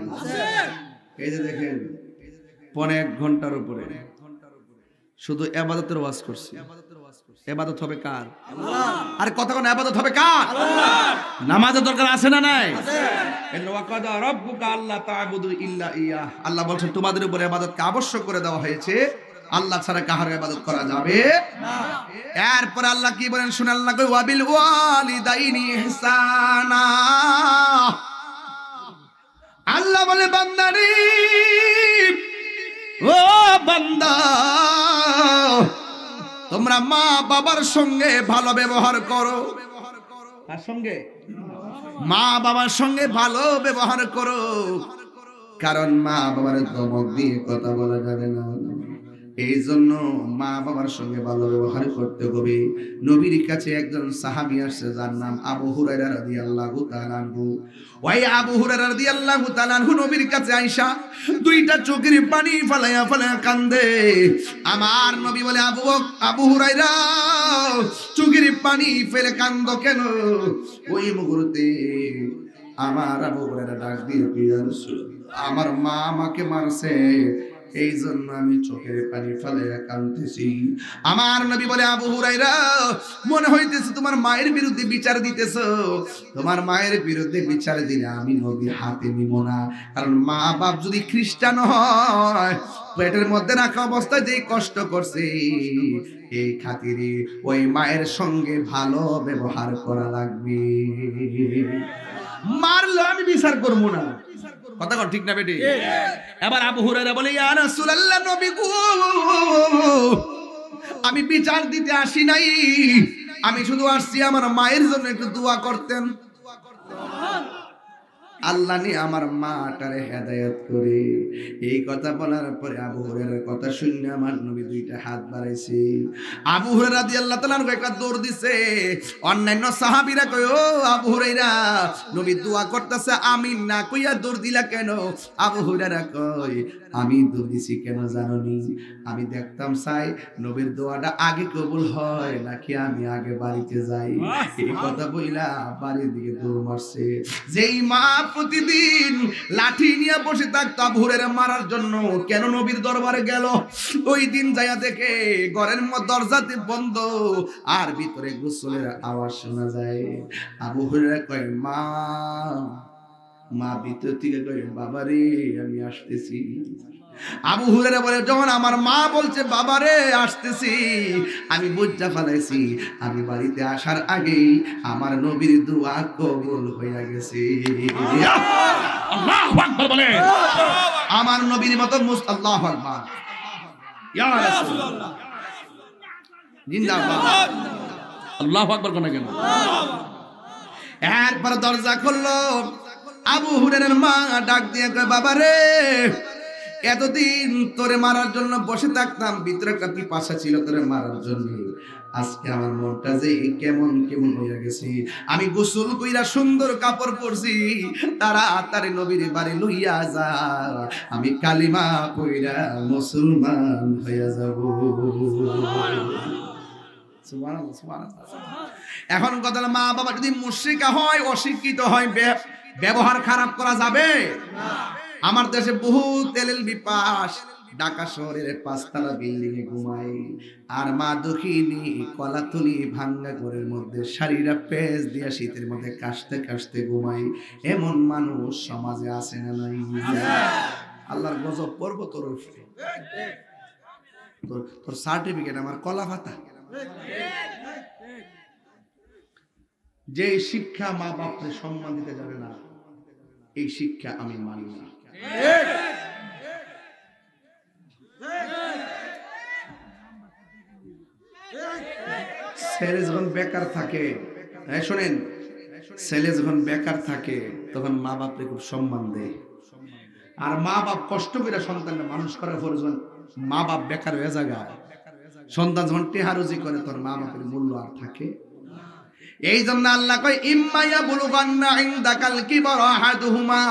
Speaker 1: এই যে দেখেন 1.5 ঘন্টার উপরে শুধু ইবাদতের ওয়াজ করছি ইবাদত হবে কার আল্লাহ আর কতক্ষণ ইবাদত হবে কার আল্লাহ নামাজের দরকার আছে না নাই আছে এর ওয়াকাদা রাব্বুকা আল্লা তা'বুদু ইল্লা ইয়া আল্লাহ বলেন তোমাদের উপর ইবাদতকে আবশ্যক করে দেওয়া হয়েছে আল্লাহ ছাড়া কাহার ইবাদত করা যাবে না এরপর আল্লাহ কি বলেন শুনে আল্লাহ কই ওয়াবিল ওয়ালিদাইনি ইহসানা আল্লাহ বলে বান্দারে ও বান্দা তোমরা মা বাবার সঙ্গে ভালো ব্যবহার করো কার সঙ্গে মা বাবার সঙ্গে ভালো ব্যবহার করো কারণ মা বাবার ধমক দিয়ে কথা বলা যাবে না এই জন্য মা বাবার সঙ্গে ভালো ব্যবহার করতে হবে নবীর কাছে একজন সাহাবী আসছে যার নাম আবু হুরায়রা রাদিয়াল্লাহু তাআলা আনহু ওই আবু হুরায়রা রাদিয়াল্লাহু তাআলা আনহু নবীর কাছে আয়েশা দুইটা চোখের পানি ফলায়া ফলায়া কান্দে আমার নবী বলে আবু হুরায়রা চোখের পানি ফেলে কান্দো কেন ওই মুহূর্তে আমার আবু হুরায়রা ডাক দিয়ে আমার মা আমাকে মারছে এই জন্য আমি চোখের পানি ফেলে কাঁদতেছি। আমার নবী বলে, আবু হুরায়রা, মনে হইতেছে তোমার মায়ের বিরুদ্ধে বিচার দিতেছো। তোমার মায়ের বিরুদ্ধে বিচার দিলে আমি নবী হাতে নিব না। কারণ মা বাপ যদি খ্রিস্টান হয়, পেটের মধ্যে রাখা অবস্থায় যে কষ্ট করছে, এই খাতিরে ওই মায়ের সঙ্গে ভালো ব্যবহার করা লাগবে। মারলে আমি বিচার করবো না। কথা কর ঠিক না বেটি? এবার আবু হুরায়রা বলে, ইয়া রাসূলুল্লাহ, নবী গো, আমি বিচার দিতে আসি নাই, আমি শুধু আসছি আমার মায়ের জন্য একটু দোয়া করতেন। আল্লাহ নি আমার মাটারে হেদায়েত করে। এই কথা বলার পরে আবু হুরায়রার কথা শুনে আমার নবী দুইটা হাত বাড়াইছে। আবু হুরায়রা রাদিয়াল্লাহু তাআলা একটা দৌড় দিছে। অন্যান্য সাহাবীরা কয়, ও আবু হুরায়রা, নবী দোয়া করতেছে, আমিন না কইয়া দৌড় দিলা কেন? আবু হুরায়রা কয়, আমি দৌড় দিছি কেন জানোনি? আমি দেখতাম চাই নবীর দোয়াটা আগে কবুল হয় নাকি আমি আগে বাড়িতে যাই। এই কথা বইলা বাড়ির দিকে দৌড় মারছে। যেই মা প্রতিদিন লাঠি নিয়ে বসে থাকতো আবু হুরায়রা মারার জন্য, কেন নবীর দরবারে গেল? ওই দিন যাইয়া দেখে ঘরের দরজাতে বন্ধ আর ভিতরে গোসলের আওয়াজ শোনা যায়। আবু হুরায়রা কয়, মা ভিতর থেকে কয়, বাবারে আমি আসতেছি। আবু হুরায়রা বলে, যখন আমার মা বলছে বাবারে আসতেছি, আমি বুঝা ফেলাইছি আমি বাড়িতে আসার আগেই আমার নবীর দোয়া কবুল হয়ে গেছে। আল্লাহু আকবার বলে, আমার নবীর মতো আল্লাহু আকবার, ইয়া রাসূলুল্লাহ, জিন্দাবাদ, আল্লাহু আকবার কোন কেন? এরপর দরজা খুললো। আবু হুরায়রার মা ডাক দিয়ে কয়, বাবারে, এতদিন তোরে মারার জন্য বসে থাকতাম, ভিতরে একটা পিপাসা ছিল তোরে মারার জন্য। আজকে আমার মনটা যে কেমন কেমন হয়ে গেছে। আমি গোসল কইরা সুন্দর কাপড় পরছি, তাড়াতাড়ি নবীর বাড়ি লইয়া যা, আমি কালিমা কইরা মুসলমান হইয়া যাব। সুবহানাল্লাহ, সুবহানাল্লাহ। এখন কথা, মা বাবা যদি মুশরিক হয়, অশিক্ষিত হয়, ব্যবহার খারাপ করা যাবে না। আমার দেশে বহু এলএলবি পাস ঢাকা শহরের 5 তলা বিল্ডিং এ ঘুমায়, আর মা দক্ষিণী কলাতলি ভাঙ্গা ঘরের মধ্যে শাড়িরা পেঁচ দিয়া শীতের মধ্যে কাশতে কাশতে ঘুমায়। এমন মানুষ সমাজে আছে না নাই? আল্লাহর গজব পড়বো তোর উপরে। তোর সার্টিফিকেট আমার কলা পাতা। যে শিক্ষা মা বাপরে সম্মান দিতে যাবে না, এই শিক্ষা আমি মানি না। ছেলে যখন বেকার থাকে, শোনেন, ছেলে যখন বেকার থাকে তখন মা বাপরে খুব সম্মান দেয়। আর মা বাপ কষ্ট করে সন্তানকে মানুষ করার পর যখন মা বাপ বেকার হয়ে যায়, সন্তান যখন টেহারুজি করে, তোর মা বাপের মূল্য আর থাকে। এই জন্য আল্লাহ কয়, ইম্মা ইয়াবলুগান্না ইনদাকাল কিবারা আহাদুহুমা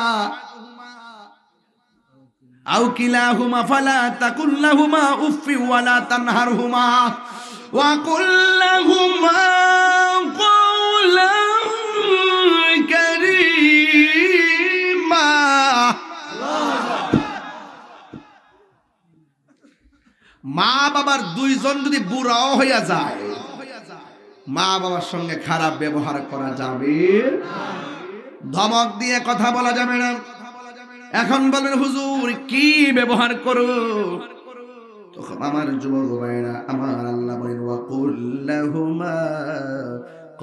Speaker 1: আও কিলাহুমা ফালা তাকুল লাহুমা উফফি ওয়ালা তানহারহুমা ওয়া কুল লাহুমা কাওলান কারীমা। মা বাবার দুইজন যদি বুড়াও হইয়া যায়, মা বাবার সঙ্গে খারাপ ব্যবহার করা যাবে না, ধমক দিয়ে কথা বলা যাবে না। এখন বলেন, হুজুর কি ব্যবহার করো? তখন আমার যুবক ভাইরা, আমার আল্লাহ বলেন, ওয়া কুল লাহুমা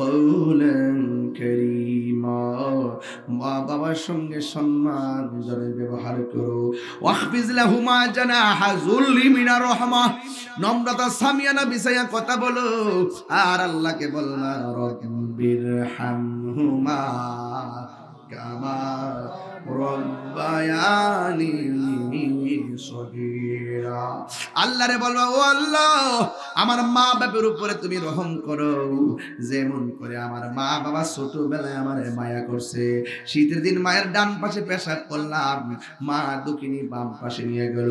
Speaker 1: কাওলান কারীমা, মা বাবার সঙ্গে সম্মান জনক ব্যবহার করো। ওয়াহফিজ লাহুমা জানাহা যুল্লি মিনার রাহমাহ, নম্রতা সামিয়ানা বিছায়া কথা বলো। আর আল্লাহকে বলনা, রব্বিরহামহুমা কামা রব্বায়ানি সগীরা। আল্লাহরে বলবা, ও আল্লাহ, আমার মা বাবার উপরে তুমি রহম করো, যেমন করে আমার মা বাবা ছোটবেলায় আমার মায়া করছে। শীতের দিন মায়ের ডান পাশে পেশাব করলাম, মা দক্ষিণী বাম পাশে নিয়ে গেল,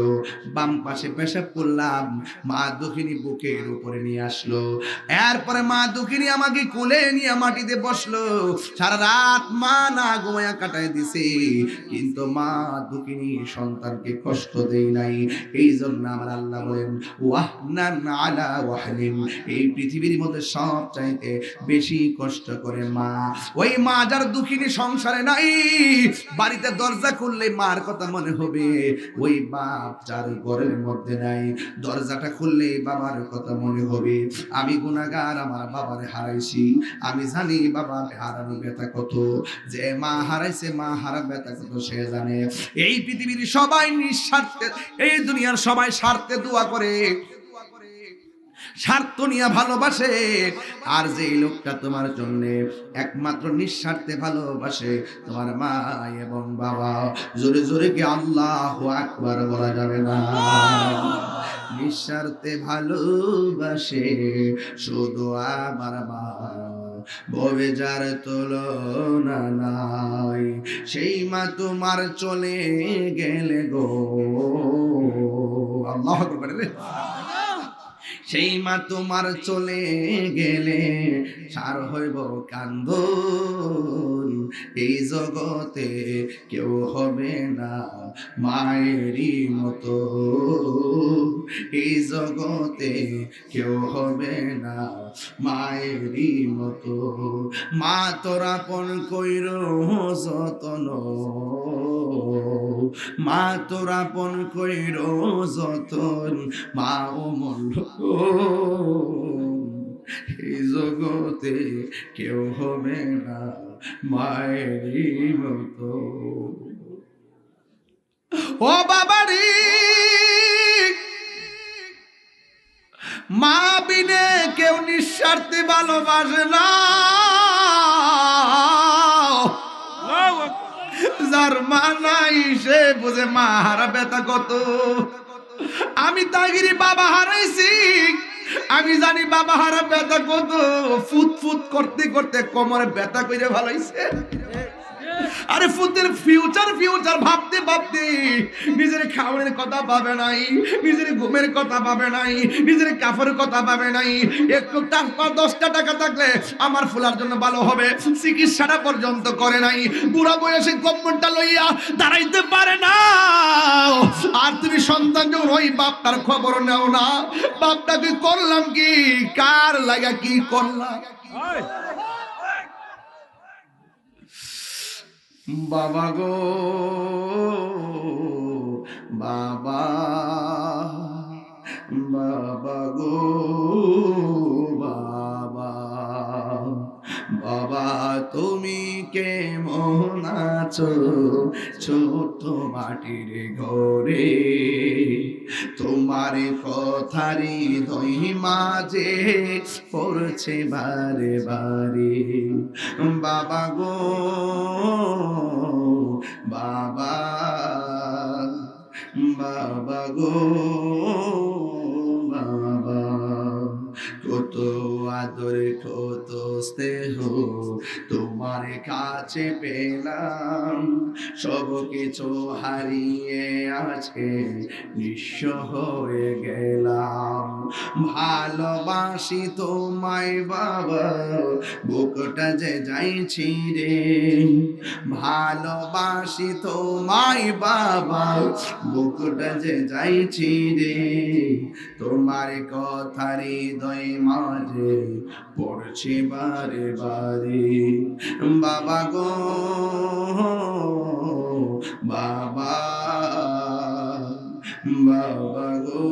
Speaker 1: বাম পাশে পেশাব করলাম, মা দক্ষিণী বুকের উপরে নিয়ে আসলো। এরপরে মা দক্ষিণী আমাকে কোলে নিয়ে মাটিতে বসলো। সারা রাত মা না ঘুমায়া কাটায় দিছে, কিন্তু মা দুঃখিনী সন্তানকে কষ্ট কষ্ট দেই নাই। এই জন্য আমার আল্লাহ বলেন ওয়াহনান আলা ওয়াহনিন, এই পৃথিবীর মধ্যে সব চাইতে বেশি কষ্ট করে মা। ওই মা যার দুঃখিনী সংসারে নাই, বাড়িতে দরজা খুললে মার কথা মনে হবে। ওই বাপ যার ঘরের মধ্যে নাই, দরজাটা খুললে বাবার কথা মনে হবে। আমি গুনাহগার, আমার বাবারে হারাইছি, আমি জানি বাবা হারানো ব্যথা কত, যে মা হারাইছে মা হারা ব্যথা কত সে জানে। এই পৃথিবীর সবাই নিঃস্বার্থে, এই দুনিয়ার সবাই স্বার্থে দোয়া করে, স্বার্থ নিয়ে ভালোবাসে, আর যে লোকটা তোমার জন্য একমাত্র নিঃস্বার্থে ভালোবাসে তোমার মা এবং বাবা। জোরে জোরে কি আল্লাহু আকবার বলা যাবে না? নিঃস্বার্থে ভালোবাসে শুধু আমার মা, ভবে যার তুলনা নাই, সেই মা তোমার চলে গেলে গো। আল্লাহু আকবার। সেই মা তোমার চলে গেলে সার হইব কান্দন, এই জগতে কেউ হবে না মায়েরই মতো, এই জগতে কেউ হবে না মায়েরই মতো। মা তোরা পন কইর যতন, মা তোরা পন কইর যতন, মা অমূল্য এই জগতে কেউ হবে না মায়েরই মতো। ও বাবারি, মা বিনে কেউ নিঃস্বার্থে ভালোবাসে না। যার মা নাই সে বুঝে মা হারা ব্যথা কত। আমি তাগিরি বাবা হারাইছি, আমি জানি বাবা হারা ব্যথা কত। ফুট ফুট করতে করতে কোমরে ব্যথা করে ভালাইছে। আরে ফুতের ফিউচার ফিউচার ভাবতে ভাবতে নিজের খাওয়ানোর কথা ভাবে নাই, নিজের ঘুমের কথা ভাবে নাই, নিজের কাপড়ের কথা ভাবে নাই। একটু টাকা 10টা টাকা থাকলে আমার ফুলার জন্য ভালো হবে, চিকিৎসাটা পর্যন্ত করে নাই। বুড়া বয়সে কম্বলটা লইয়া দাঁড়াইতে পারে না। আর তুমি সন্তান যখন ওই বাপটার খবর নেও না, বাপটাকে করলাম কি, কার লাগা কি করলাম। বাবা গো বাবা, বাবা গো বাবা, বাবা তুমি কেমন আছো ছোট মাটির ঘরে, তোমার কথারি দই মাঝে পড়ছে বারে বারে। বাবা গো বাবা, বাবা গো বাবা, কত আদর কত স্নেহ তোমার কাছে পেলাম, সব কিছু হারিয়ে আজকে নিঃস্ব হয়ে গেলাম। ভালোবাসি তোমায় বাবা, বুকটা যে যাইছি রে, ভালোবাসি তোমায় বাবা, বুকটা যে যাইছি রে, তোমার কথা হৃদয় মাঝে পড়ছে বারে বারে। বাবা গো বাবা, বাবা গো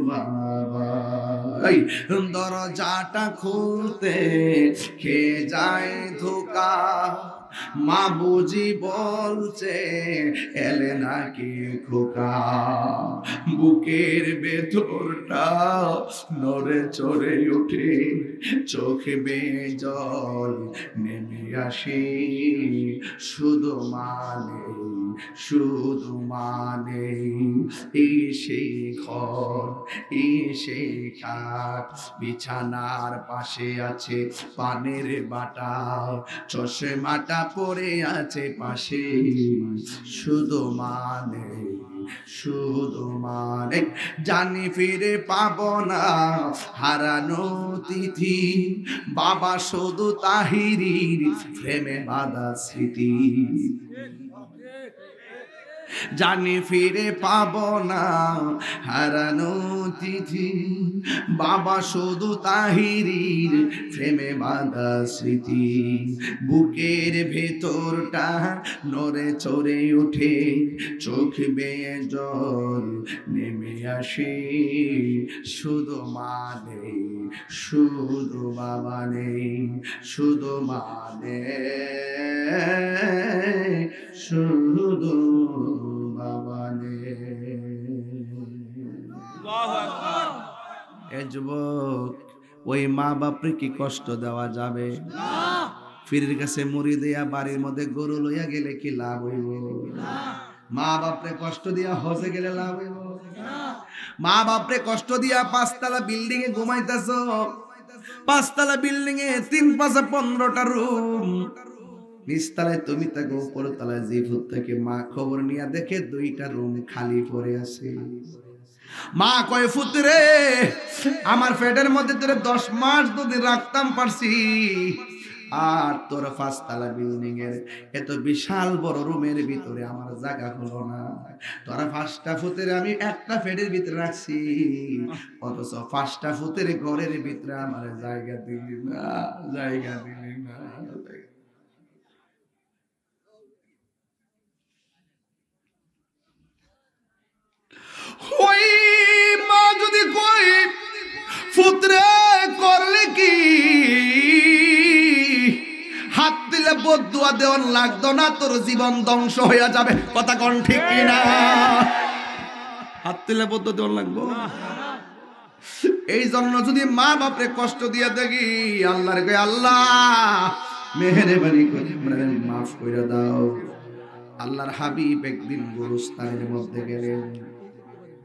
Speaker 1: বাবা, এই দরজাটা খুলতে খেয়ে যায় ধোকা, মা বুঝি বলছে এলে নাকি খোকা, বুকের ভেতরটা নড়ে চড়ে উঠে, চোখে বেয়ে জল নেমে আসে, শুধু মানে এই সেই ঘর, এই সেই খাট, বিছানার পাশে আছে পানের বাটা, চশমাটা পড়ে আছে পাশে, শুধু মানে জানি ফিরে পাবো না হারানো তিথি, বাবা শুধু তাহিরির প্রেমে বাঁধা স্মৃতি। জানি ফিরে পাবো না হারানো তিথি, বাবা শুধু তাহিরির প্রেমে বাঁধা স্মৃতি, বুকের ভেতরটা নড়ে চড়ে ওঠে, চোখ বেয়ে জল নেমে আসে, শুধু মা নেই, শুধু বাবা নেই, শুধু মা নেই, শুধু বাবা নেই। এ যুবক, ওই মা বাপরে কি কষ্ট দেওয়া যাবে? ফিরের কাছে মুড়ি দিয়া বাড়ির মধ্যে গরু লইয়া গেলে কি লাভ হইব? মা বাপরে কষ্ট দিয়া হজে গেলে লাভ হইব? মা বাপরে কষ্ট দিয়া 5 তলা বিল্ডিং এ ঘুমাইতেছ, 5 তলা বিল্ডিং এ 3 5 15টা রুম, নিচতলায় তুমি থাকো, উপর তলায় জিফুত থেকে মা খবর নিয়ে দেখে 2টা রুম খালি পড়ে আছে। মা কয় ফুতরে, আমার পেটের মধ্যে তোরে 10 মাস যদি রাখতাম পারছি, আর তোর 5 তলা বিল্ডিং এর এত বিশাল বড় রুমের ভিতরে আমার জায়গা হলো না, তোরা 5টা ফুতের আমি একটা পেটের ভিতরে রাখছি, অথচ 5টা ফুতের ঘরের ভিতরে আমার জায়গা দিলি না, জায়গা দিলি না। ওই মা যদি কই পুত্রে করলে কি, হাত দিলে বদুয়া দেওয়ার লাগতো না, তোর জীবন ধ্বংস হয়ে যাবে। কথা কোন ঠিক কিনা? হাত দিলে বদুয়া দেওয়ার লাগবো? এই জন্য যদি মা বাপরে কষ্ট দিয়ে দেখি, আল্লাহরে কই আল্লাহ মেহেরবানি করে মাফ করে দাও। আল্লাহর হাবিব একদিন গোরস্থানের মধ্যে গেলেন,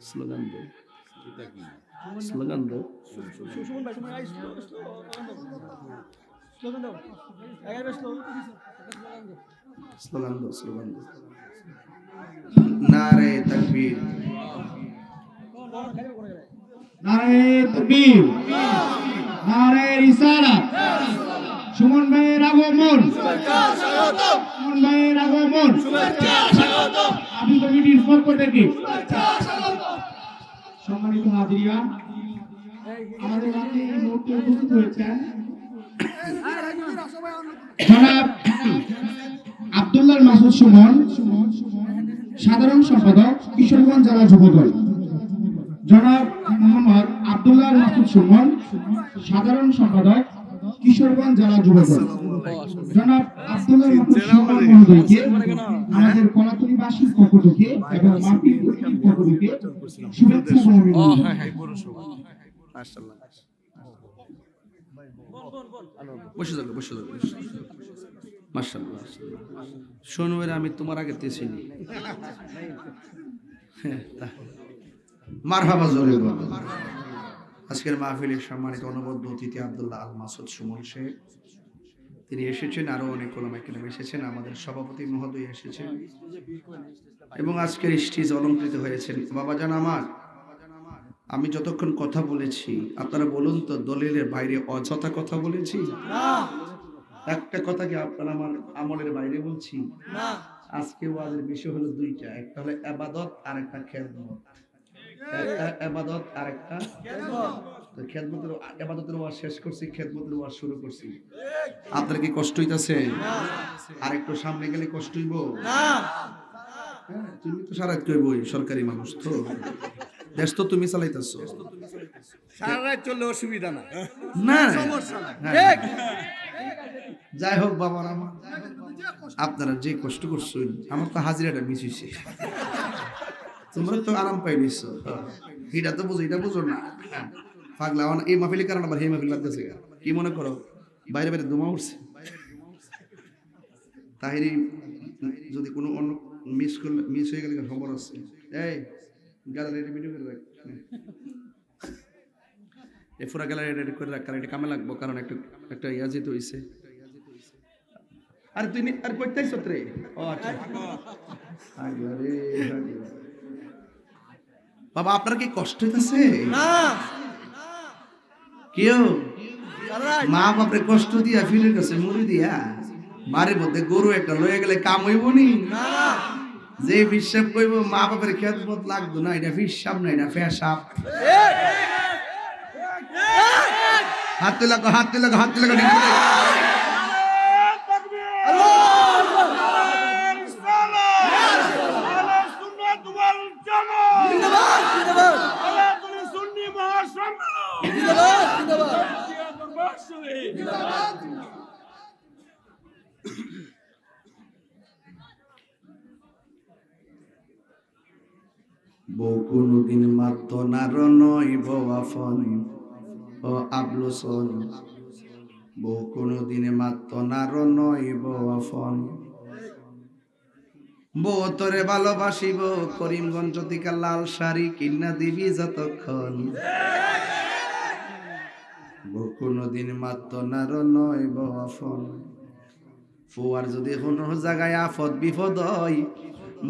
Speaker 1: স্লোগান দো, স্লোগান দো, স্লোগান দো, স্লোগান দো, নারে তাকবীর,
Speaker 4: নারে তাকবীর, নারে রিসালাত। সুমন ভাইয়ের আগমন, সুমন ভাইয়ের আগমন, আমি কমিটির পক্ষ থেকে সম্মানিত হাজিরা, আমাদের মাঝে এই মুহূর্তে উপস্থিত হয়েছেন জনাব আব্দুল্লাহ মাসুদ সুমন, সাধারণ সম্পাদক কিশোরগঞ্জ জেলা যুবদল। জনাব মোহাম্মদ আব্দুল্লাহ মাসুদ সুমন, সাধারণ সম্পাদক কিশোরগঞ্জ জেলা যুবদল। জনাব আব্দুল্লাহ মাসুদ সুমন মহোদয়কে আমাদের কলাতলীবাসীর পক্ষ থেকে এবং মাহফিল কমিটির পক্ষ থেকে শুভেচ্ছা ও অভিনন্দন।
Speaker 1: মাশাআল্লাহ, বসে যাও, বসে যাও, মাশাআল্লাহ। শোনবের আমি তোমার আগে চিনি, মারহাবা জোরে বলো। আজকের মাহফিলের সম্মানিত অনবদ্য অতিথি আব্দুল্লাহ আল মাসুদ সুমন শেখ, তিনি এসেছেন, আরো অনেক ওলামা কেরাম এসেছেন, আমাদের সভাপতি মহোদয় এসেছেন এবং আজকের স্টেজ অলংকৃত হয়েছেন। বাবাজান আমার, আমি যতক্ষণ কথা বলেছি আপনারা বলুন তো দলিলের বাইরে অযথা কথা বলেছি? একটা কথা কি আপনারা আমার আমলের বাইরে বলছি? আজকে ওয়াজের বিষয় হলো 2টা, একটা হলো ইবাদত আর একটা খেদমত। একটা ইবাদত আর একটা খেদমত। তো খেদমতের ইবাদতের ওয়াজ শেষ করছি, খেদমতের ওয়াজ শুরু করছি। আপনার কি কষ্ট হইতাছে? আর একটু সামনে গেলে কষ্ট হইব না? তুমি তো সারা রাত কইবই, সরকারি মানুষ তো, দেশ তো তুমি চালাইতেছো,
Speaker 5: সারা রাত চললে অসুবিধা না,
Speaker 1: না
Speaker 5: সমস্যা না।
Speaker 1: যাই হোক বাবার আমার, আপনারা যে কষ্ট করছেন, আমার তো হাজিরাটা মিস হইছে, তোমরা তো আরাম পাই নিছো, এটা তো বুঝো, এটা বুঝো না পাগলা। এই মাহফিলের কারণে আবার এই মাহফিল লাগতেছে, কি মনে করো বাইরে বাইরে দুমা উঠছে? তাহিরি যদি কোনো অন্য মিস হয়ে গেলে খবর আছে, এই গ্যালারি ভিডিও করে রাখ, এই পুরা গ্যালারি রেডি করে রাখ, কারণ এটা কামে লাগবো, কারণ একটা ইয়া যেতে হইছে। আর তুই আর কইতেছ রে? ও আচ্ছা, আরে বাবা আপনার কি কষ্ট হইতাছে? না কেউ মা বাপরে কষ্ট দিয়া ফিরের কাছে মুড়ি দিয়া বাড়ির মধ্যে গরু একটা লয়ে গেলে কাম হইব নি? যে বিশ্বাস কইব মা বাবার খেদমত লাগতো না, এটা বিশ্বাস না, এটা পেশাব। হাত তুলে লাগো, হাত তুলে লাগো, হাত তুলে লাগো। বউ কোনদিন মাত্র নার নয় বওয়াফন ও আবলুসন, বউ কোনদিন মাত্র নার নয় বওয়াফন। বউ তোরে ভালোবাসিব করিমগঞ্জ থেকে লাল শাড়ি কিনা দিবি যতক্ষণ। বউ কোনদিন মাত্র নার নয় বওয়াফন। ফুয়ার যদি কোনো জায়গায় আফত বিপদ হয়,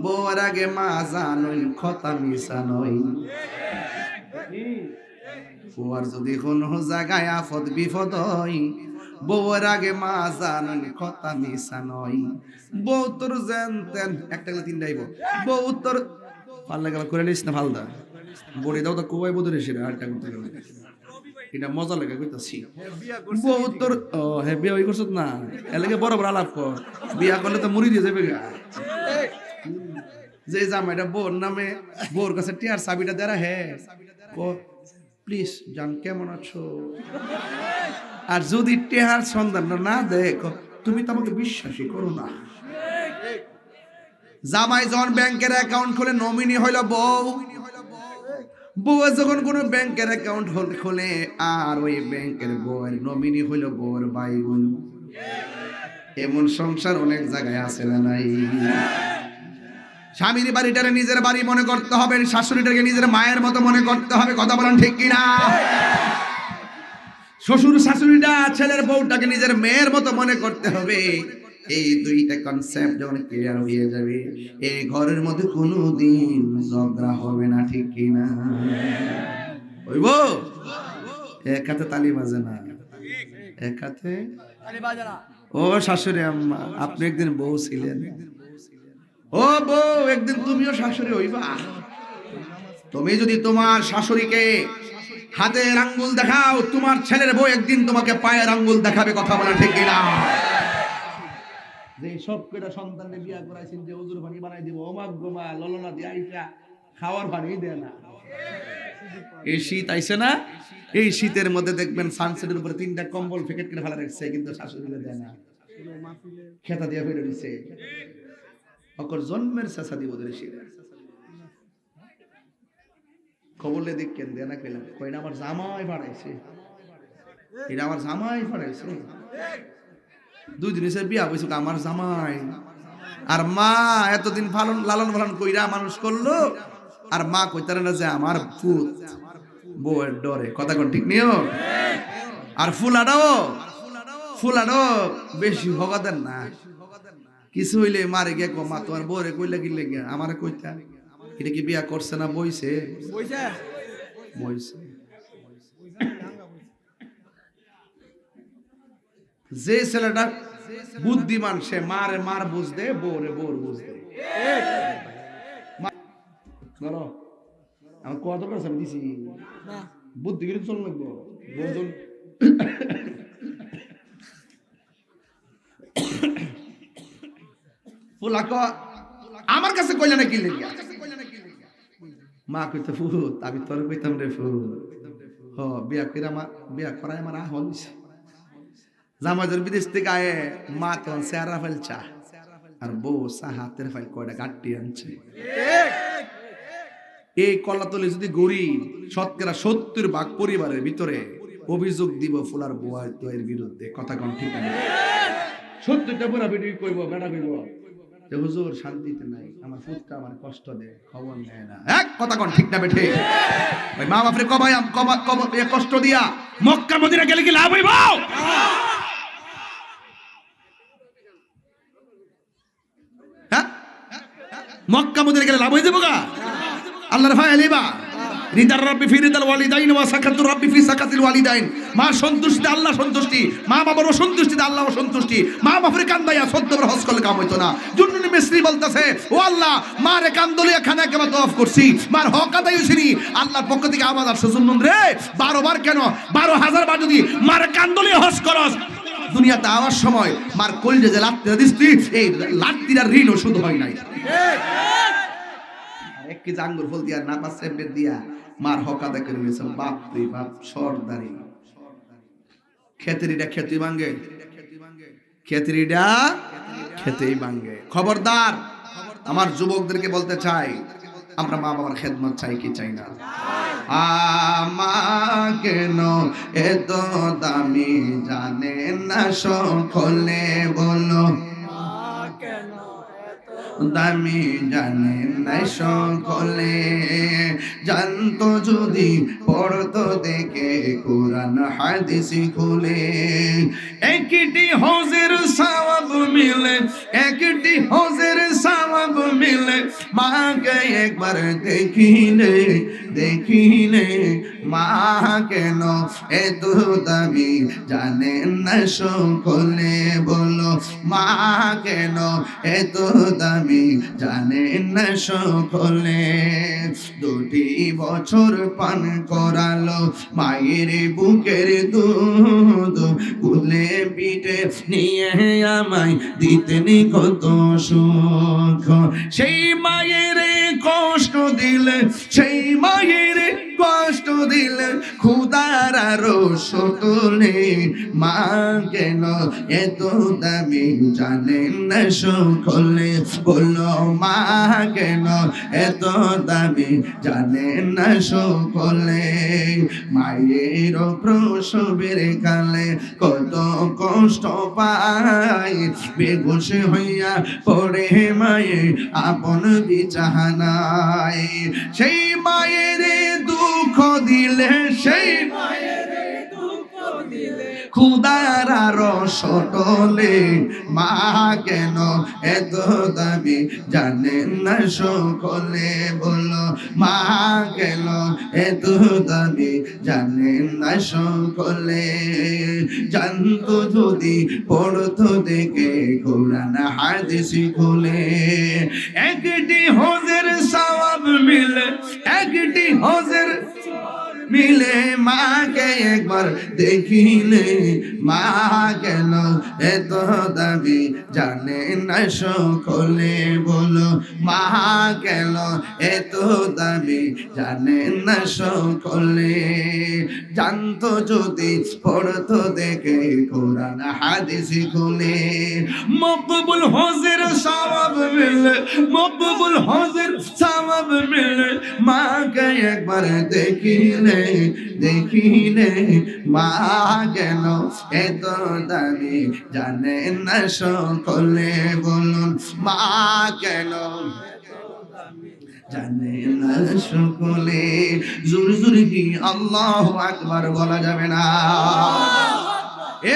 Speaker 1: বউর আগে মা জানই কথা মিশা নয়। ফুয়ার যদি কোনো জায়গায় আফত বিপদ হয়, বউর আগে মা জানই কথা মিশা নয়। বউ তোর জানতেন একটা গেলে তিনটাইব, বউ তোর পাল্লা গেল করে নিস না ফালদা বড়ি দাও তো কোবাই বদলে সেটা আরেকটা করতে গেলে এটা মজা লাগে কইতাছি। বউ তোর ও হে বিয়া ওই করছত না, এলাকে বড় বড় আলাপ কর, বিয়া করলে তো মুড়ি দিয়ে যাবে গা। যে জামাইটা বোর নামে বোর কাছে টিয়ার চাবিটা দেরা হে প্লিজ জান কেমন আছো, আর যদি টেহার সন্ধান না দেখো তুমি তো আমাকে বিশ্বাসই করো না। জামাই যখন ব্যাংকের অ্যাকাউন্ট খুলে নমিনি হইল বউ, বউ যখন কোনো ব্যাংকের অ্যাকাউন্ট খোলে আর ওই ব্যাংকের বউয়ের নমিনি হইল বউর ভাই বোন। এমন সংসার অনেক জায়গায় আছে না নাই? স্বামীর বাড়িটারে নিজের বাড়ি মনে করতে হবে, শাশুড়িটাকে নিজের মায়ের মতো মনে করতে হবে। কথা বলেন ঠিক কিনা? শ্বশুর শাশুড়িটা ছেলের বউটাকে নিজের মেয়ের মতো মনে করতে হবে। এই দুইটা কনসেপ্ট যখন ক্লিয়ার হয়ে যাবে, এই ঘরের মধ্যে কোনোদিন ঝগড়া হবে না। ঠিক কিনা? হইব? এক হাতে তালি বাজে না, এক হাতে। ও শাশুড়ি আম্মা, আপনি একদিন বউ ছিলেন। ও বউ, একদিন তুমিও শাশুড়ি হইবা। তুমি যদি তোমার শাশুড়িকে হাতের আঙ্গুল দেখাও, তোমার ছেলের বউ একদিন তোমাকে পায়ের আঙ্গুল দেখাবে। কথা বলা ঠিক কিনা? যে সব কটা সন্তানকে বিয়া করাইছেন, যে ওজুর পানি বানাই দিব, ওমাক গোমা ললনা দিয়ে আইসা খাওয়ার পানি দেয় না। এই শীত আইছে না, এই শীতের মধ্যে দেখবেন সানসেটের উপরে 3টা কম্বল প্যাকেট করে ফেলা রাখছে, কিন্তু শাশুড়িকে দেয় না, খেতা দিয়ে ফেলে দিচ্ছে। অকর জন্মের চেঁচা দিব খবরলে দেখেন দেয় না, পেলাম কয়টা আমার জামাই বাড়াইছে, এটা আমার জামাই বাড়াইছে। 2 দিন এসে বিয়া হয়েছে আমার জামাই, আর মা এতদিন লালন পালন কইরা মানুষ করলো, আর মা কইতারে না যে আমার ফুল বউয়ের ডরে। কথা কোন ঠিক নিও? আর ফুলাডো বেশি ভগা দেন না, কিছু হইলে মারে গে মা তোমার বউরে কইলে গিলে গিয়া আমারে কইতা এটা কি বিয়া করছে না বইছে বইছে। যে ছেলেটা বুদ্ধিমান সে মারে মার বুঝদে, বউরে বউর বুঝদে। বলো আমার কত করে আমি দিছি, বুদ্ধি করে চল লাগবো। আমার কাছে কইলা না কিনলে মা কইতে ফুত, আমি তোর কইতাম রে ফুত। হ বিয়া করে আমার বিয়া করাই আমার আহল দিছে। জামাইদের বিদেশ থেকে আয়ে মা তখন চেহারা ফেলছা, আর বউ হাতের ফাইল কয়টা গাঁটটি আনছে। এই কলাতলে যদি গরিব 70% পরিবারের ভিতরে অভিযোগ দিব ফুলার বউয়ের বিরুদ্ধে। কথা কোন ঠিক না? 70টা পুরা ভিডিও কইব, বেটা কইব যে হুজুর শান্তিতে নাই, আমার ফুটটা আমার কষ্ট দেয়, খবর নেয় না। এক কথা কোন ঠিক না বেঠে? ওই মা বাপরে কষ্ট দিয়া মক্কা মদিনা গেলে কি লাভ হইব? মক্কা মদিনা গেলে লাভ হয়ে যাবো গা? আল্লাহর ভয় আলিবা রিদার রাব্বি ফি রিদাল ওয়ালিদাইন ওয়া সাকাতুর রাব্বি ফি সাকাতিল ওয়ালিদাইন। মা সন্তুষ্টিতে আল্লাহ সন্তুষ্টি, মা বাবার অসন্তুষ্টিতে আল্লাহ অসন্তুষ্টি। মা বাবার কান্দাইয়া 14 বার হজ করলে কাম হইতো না। জুন্নুনি মিসরি বলতেছে, ও আল্লাহ, মারে কান্দলিয়া খানা কেমন তওয়াফ করছি, মার হক আদায় হইছিনি, আল্লাহর পক্ষ থেকে আওয়াজ আসছে, জুন্নুন রে 12 বার কেন 12,000 বার যদি মারে কান্দলিয়া হজ করস, দুনিয়াতে আওয়ার সময় মার কলজে যে লাত্তিটা দিছতি, এই লাত্তিটার ঋণও শুধু হয় নাই। এক কেজি আঙ্গুর ফল দিয়া না পাঁচ সেম্পের দিয়া মার হক আদায় করে নিয়েছে। বাপ রে বাপ, সরদারি। খেতেরিটা খেতে ভাঙ্গে, খেতেরিটা খেতেই ভাঙ্গে। খবরদার, আমার যুবকদেরকে বলতে চাই, আমরা মা বাবার খেদমত চাই কি চাই না? আমাকে এত দামি জানে না সকলে, বলো দামি জানে না সকলে। জানতো যদি পড়তো দেখে কোরআন হাদিস খুলে। একটি হজের সওয়াব মিলে, একটি হজের সওয়াব মিলে, মাকে একবার দেখিলে, দেখিলে। মা কেন এত দামি জানেন না সকলে, বলো মা কেন এত দামি জানেন না সকলে। 2 বছর পান করালো মায়ের বুকের দুধ, কুলে পিঠে নিয়ে আমায় দিতেন কত সুখ। সেই মায়ের কষ্ট দিলে, সেই মায়ের কষ্ট দিলে, খুদার আরো সতলে। মা কেন এত দামি জানেন না সকলে, বলো মা কেন এত দামি জানেন না সকলে। মায়ের প্রসবের কালে কত কষ্ট পায়, বেহুশ হইয়া পড়ে মায়ে আপন বিছানায়। সেই মায়ের দুঃখ দিলে, সেই খুদার আরো সটলে। মা কেন এত দামি জানেন না সকলে, বলো মা কেন এত দামি জানেন না সকলে। জানতো যদি পড়তো দেখে কোরআন হাদিস খুলে। একটি হজের সওয়াব মিলে, একটি হজের মিলে, মাকে একবার দেখিলে। মা কেন এত দামি জানেন না সকলে, বলো মা কেন এত দামি জানেন না সকলে। জানতো যদি পড়তো দেখে কোরআন হাদিস খুলে। মকবুল হজের সওয়াব মিলে, মকবুল হজের সওয়াব মিলে, মাকে একবার দেখিলে, দেখিলে। মা কেন এত দামি জানেন না সকলে, বলুন মা কেন জানেন না সকলে। জোরে জোরে কি আল্লাহু আকবার বলা যাবে না?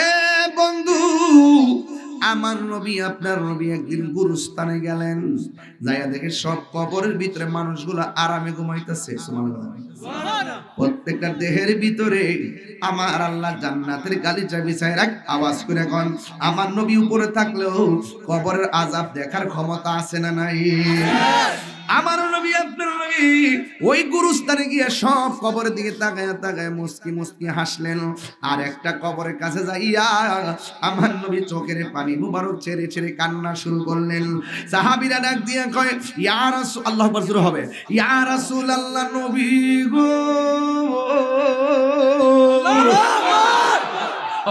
Speaker 1: এ বন্ধু, আমার নবী, আপনার নবী একদিন গুরুস্থানে গেলেন, যাইয়া দেখে সব কবরের ভিতরে মানুষগুলো আরামে ঘুমাইতেছে। সুবহানাল্লাহ। প্রত্যেকটা দেহের ভিতরে আমার আল্লাহ জান্নাতের গালিচা বিছায় রাখ। আওয়াজ করে এখন, আমার নবী উপরে থাকলেও কবরের আযাব দেখার ক্ষমতা আছে না নাই? আমার নবী, আপনার নবী ওই গুরুস্থানে গিয়ে সব কবরের দিকে তাকায় তাকায় মুস্কি মুস্কি হাসলেন। আর একটা কবরের কাছে যাইয়া আমার নবী চোখের পানি মুবারক ছেড়ে ছেড়ে কান্না শুরু করলেন। সাহাবীরা ডাক দিয়ে কয়, ইয়া রাসূল, আল্লাহু আকবার জোরে হবে, ইয়া রাসূলুল্লাহ, নবী গো,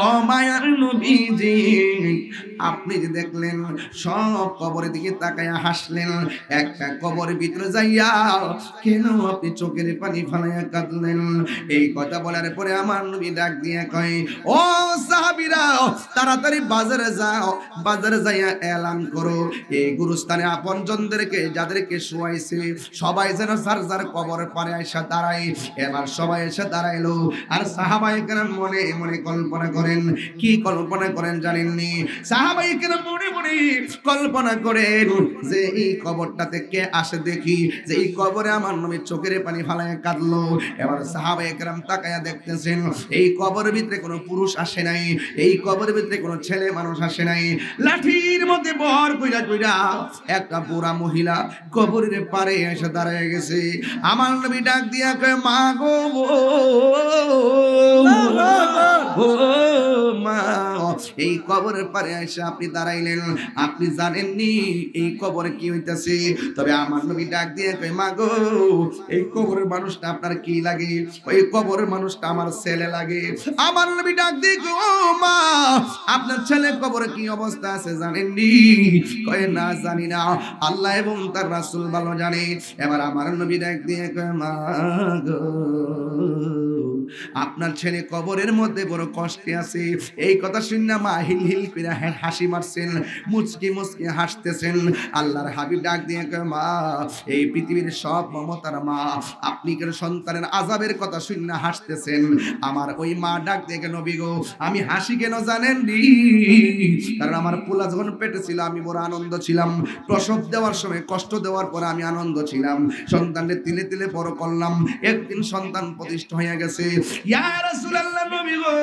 Speaker 1: ও মায়ার নবীজি, আপনি যে দেখলেন সব কবরের দিকে তাকায়া হাসলেন, একটা কবরের ভিতরে যাইয়া কেন আপনি চোখের পানি ফালাইয়া কাঁদলেন? এই কথা বলার পরে আমার নবী ডাক দিয়ে কয়, ও সাহাবীরা, তাড়াতাড়ি বাজারে যাও, বাজারে যাইয়া এলান করো এই গুরুস্থানে আপনজনদেরকে, যাদেরকে শোয়াইছে, সবাই যেন যার যার কবরের পারে এসে দাঁড়ায়। এবার সবাই এসে দাঁড়াইলো। আর সাহাবায়ে কেরাম মনে মনে কল্পনা করেন। কি কল্পনা করেন জানেননি? সাহাবাই কেরাম মনে মনে কল্পনা করেন যে এই কবরটাতে কে আসে দেখি, যে এই কবরে আমার নবী চোখের পানি ফালায় কাঁদলো। এবার সাহাবাই কেরাম তাকায়া দেখতেছেন এই কবরের ভিতরে কোনো পুরুষ আসে নাই, এই কবরের ভিতরে কোনো ছেলে মানুষ আসে নাই। লাঠির মধ্যে বর কইরা কইরা একটা বুড়া মহিলা কবরের পারে এসে দাঁড়ায় গেছে। আমার নবী ডাক দিয়া কয়, মা গো, ও মা, এই কবরের পারে এসে আপনি দাঁড়াইলেন, আপনি জানেননি এই কবরে কি হইতাছে? তবে আমার নবী ডাক দিয়ে কয়, মা গো, এই কবরের মানুষটা আপনার কি লাগে? ওই কবরের মানুষটা আমার ছেলে লাগে। আমার নবী ডাক দিয়ে কয়, ও মা, আপনার ছেলে কবরে কি অবস্থা আছে জানেননি? কয়, না জানি না, আল্লাহ এবং তার রাসূল ভালো জানে। এবার আমার নবী ডাক দিয়ে কয়, মা গো, আপনার ছেলে কবরের মধ্যে বড় কষ্টে আছে। এই কথা শুনে মা হিল হিল করে হাসি মারছেন, মুচকি মুচকি হাসতেছেন। আল্লাহর হাবিব ডাক দিয়ে কয়, মা, এই পৃথিবীর সব মমতার মা, আপনি কেন সন্তানের আযাবের কথা শুনে হাসতেছেন? আমার ওই মা ডাক দিয়ে, নবী গো, আমি হাসি কেন জানেন নি? কারণ আমার পোলা যখন পেটে ছিল আমি বড় আনন্দ ছিলাম। প্রসব দেওয়ার সময় কষ্ট দেওয়ার পরে আমি আনন্দ ছিলাম। সন্তানকে তিলে তিলে বড় করলাম, একদিন সন্তান প্রতিষ্ঠা হয়ে গেছে। ইয়া রাসূলুল্লাহ, নবী গো,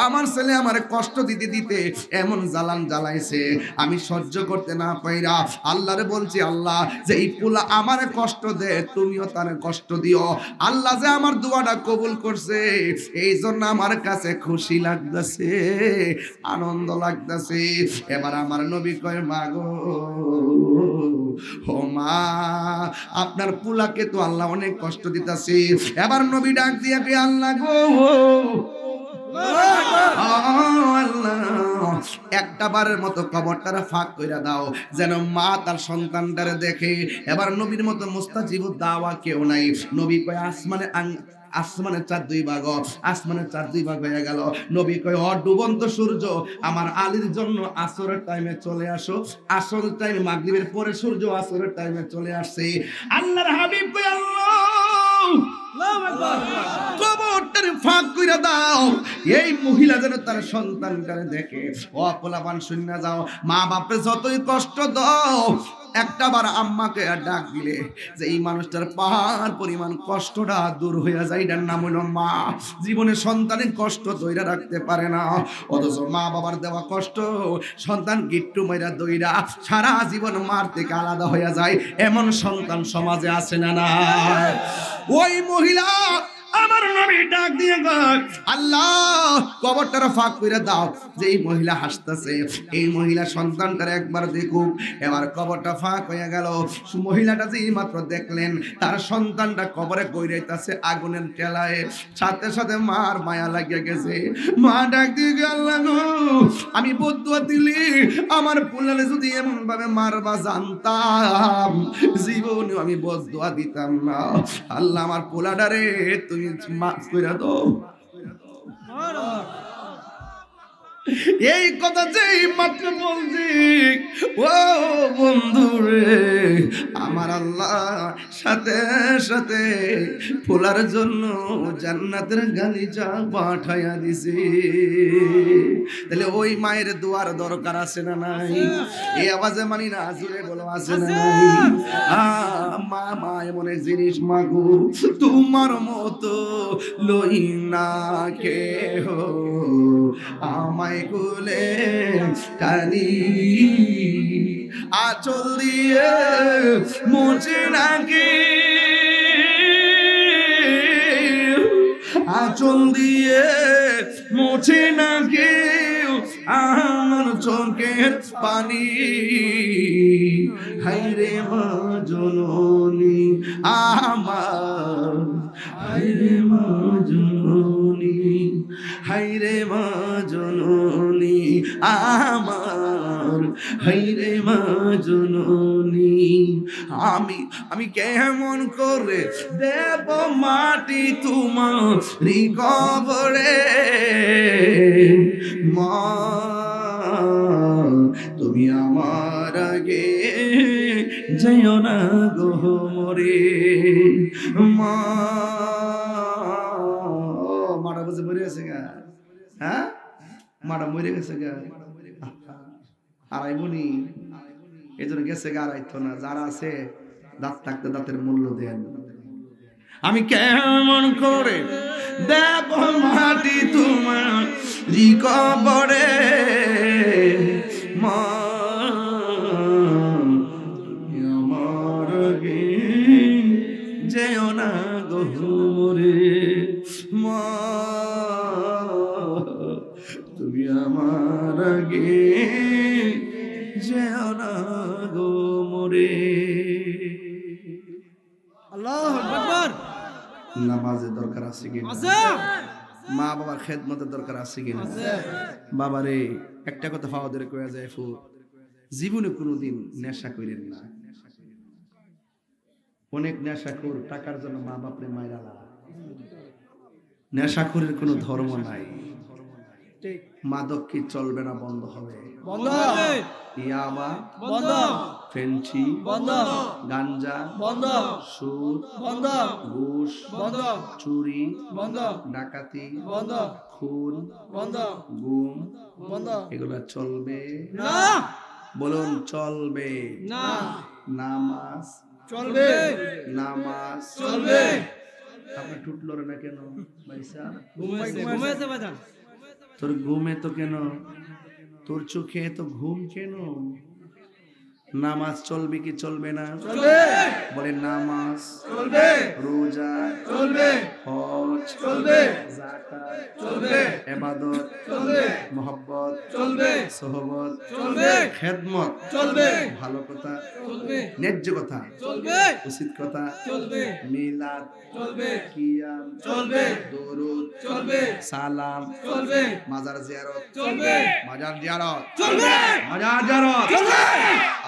Speaker 1: আমার ছেলে আমারে কষ্ট দিতে দিতে এমন জ্বালান জ্বালাইছে, আমি সহ্য করতে না পাইরা আল্লাহরে বলছি, আল্লাহ, যে এই পোলা আমারে কষ্ট দে, তুমিও তারে কষ্ট দিও। আল্লাহ যে আমার দোয়াটা কবুল করছে, এই জন্য আমার কাছে খুশি লাগতেছে, আনন্দ লাগতেছে। এবার আমার নবী কয়, মা গো, ও মা, আপনার পোলাকে তো আল্লাহ অনেক কষ্ট দিতেছে। এবার নবী ডাক দিয়ে কয়, আল্লাহ গো, আল্লাহ, একটা বারের মতো কবরটারে ফাঁক কইরা দাও, যেন মা তার সন্তানটারে দেখে। এবার নবীর মতো মুস্তাজিবুদ দাওয়া কেউ নাই। নবী কয়, আসমানের চার দুই ভাগ, আসমানের চার দুই ভাগ হয়ে গেল। নবী কয়, ডুবন্ত সূর্য, আমার আলীর জন্য আসরের টাইমে চলে আসো। আসর টাইমে, মাগরিবের পরে সূর্য আসরের টাইমে চলে আসছে। আল্লাহর হাবিব কয়, আল্লাহ, কবরটারে ফাঁক কইরা দাও, এই মহিলা যেন তার সন্তানটারে দেখে। ও পোলাপান শুনে যাও, মা বাপে যতই কষ্ট দাও, একটা বার আম্মাকে ডাক দিলে যে এই মানুষটার পাহাড় পরিমাণ কষ্টটা দূর হইয়া যায়। এটার নাম হইল মা। জীবনে সন্তানের কষ্ট ধইরা রাখতে পারে না, অথচ মা বাবার দেওয়া কষ্ট সন্তান গিট্টু মাইরা দইরা সারা জীবন মার থেকে আলাদা হইয়া যায়। এমন সন্তান সমাজে আছে না না? ওই মহিলা আমার নবী ডাক দিয়ে কয়, আল্লাহ, কবরটার ফাঁক করে দাও। যে এই মহিলা হাসতেছে, এই মহিলা সন্তানটার একবার দেখুক। এবার কবরটা ফাঁক হয়ে গেল। মহিলাটা যে মাত্র দেখলেন তার সন্তানটা কবরে কইরাইতেছে আগুনের টেলায়, সাথে সাথে মার মায়া লাগিয়ে গেছে। মা ডাক দিয়ে, আল্লাহ গো, আমি বদুয়া দিলি, আমার পোলারে যদি এমন ভাবে মারবা জানতাম, জীবনে আমি বদুয়া দিতাম না। আল্লাহ, আমার পোলাটারে তুমি মাফ করে দাও। এই কথা যেই মাত্র বলছি, ও বন্ধু রে, আমার আল্লাহ সাথে সাথে ফুলার জন্য জান্নাতের গালিচা পাঠাইয়া দিছে। তাহলে ওই মায়ের দোয়ার দরকার আছে না নাই? এই আওয়াজে মানি না, জুড়ে বলো আছে না নাই? মা, মা এমন এক জিনিস, মাগো, তোমার মতো লই না কেহ, আমায় কোলে টানি, আঁচল দিয়ে মুছে নাকি, আঁচল দিয়ে মুছে নাকি আমার চোখের পানি। হায়রে মা জননী আমার, হায়রে মা জননী, হায়রে মা জননী আমার, হায়রে মা জননী। আমি কেমন করে দেব মাটি তোমার কবরে, মা, তুমি আমার আগে যাইও না গো মরে। মা, মারা বুঝে মরে আছে গা? হ্যাঁ, মাটা মরে গেছে গা হারাইবনি এই জন্য গেছে গা হারাইতো না যারা আছে দাঁত থাকতে দাঁতের মূল্য দেন আমি কেমন করে দেব মাটি তোমার কবরে মা তুমি আমার গে যেও না গহরে মা তুমি আমার গে যেও না গো মরে
Speaker 2: আল্লাহু আকবার
Speaker 1: নামাজের দরকার আছে কিনা
Speaker 2: আছে
Speaker 1: মা বাবার খেদমতের দরকার আছে কিনা বাবারে একটা কথা পাওয়া ধরে কয়া যায় ফু জীবনে কোনোদিন নেশা করেন না অনেক নেশাখোর টাকার জন্য মা বাপরে মাইরা না নেশাখোরের কোনো ধর্ম নাই মাদক কি চলবে না বন্ধ হবে
Speaker 2: বন্ধ হবে
Speaker 1: ইয়াবা
Speaker 2: বন্ধ
Speaker 1: ফেন্সি
Speaker 2: বন্ধ
Speaker 1: গাঞ্জা
Speaker 2: বন্ধ
Speaker 1: সুদ
Speaker 2: বন্ধ
Speaker 1: ঘুষ
Speaker 2: বন্ধ
Speaker 1: চুরি
Speaker 2: বন্ধ
Speaker 1: ডাকাতি
Speaker 2: বন্ধ
Speaker 1: খুন
Speaker 2: বন্ধ
Speaker 1: গুম
Speaker 2: বন্ধ
Speaker 1: এগুলা চলবে
Speaker 2: না
Speaker 1: বলুন চলবে
Speaker 2: না
Speaker 1: নামাজ
Speaker 2: চলবে
Speaker 1: নামাজ
Speaker 2: চলবে
Speaker 1: আপনার টুটলো না কেন ভাইসা
Speaker 2: ঘুমাইছে বাজান
Speaker 1: তোর ঘুমে তো কেন তোর চোখে তো ঘুম কেন নামাজ চলবে কি চলবে না
Speaker 2: চলবে
Speaker 1: বলে নামাজ
Speaker 2: চলবে
Speaker 1: রোজা
Speaker 2: চলবে
Speaker 1: হজ
Speaker 2: চলবে
Speaker 1: যাকাত
Speaker 2: চলবে
Speaker 1: ইবাদত
Speaker 2: চলবে
Speaker 1: মোহব্বত
Speaker 2: চলবে
Speaker 1: সোহবত
Speaker 2: চলবে
Speaker 1: খেদমত
Speaker 2: চলবে
Speaker 1: ভালো কথা
Speaker 2: চলবে
Speaker 1: ন্যায্য কথা
Speaker 2: চলবে
Speaker 1: উচিত কথা
Speaker 2: চলবে
Speaker 1: মিলাদ
Speaker 2: চলবে
Speaker 1: কিয়াম
Speaker 2: চলবে
Speaker 1: দরুদ
Speaker 2: চলবে
Speaker 1: সালাম
Speaker 2: চলবে
Speaker 1: মাজার জিয়ারত
Speaker 2: চলবে
Speaker 1: মাজার জিয়ারত
Speaker 2: চলবে
Speaker 1: মাজার জিয়ারত
Speaker 2: চলবে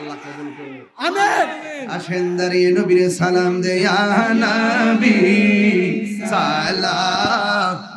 Speaker 1: আল্লাহ কবুল করুন
Speaker 2: আমিন
Speaker 1: আসেন দাঁড়িয়ে নবীর সালাম দে ইয়া নবী সালাম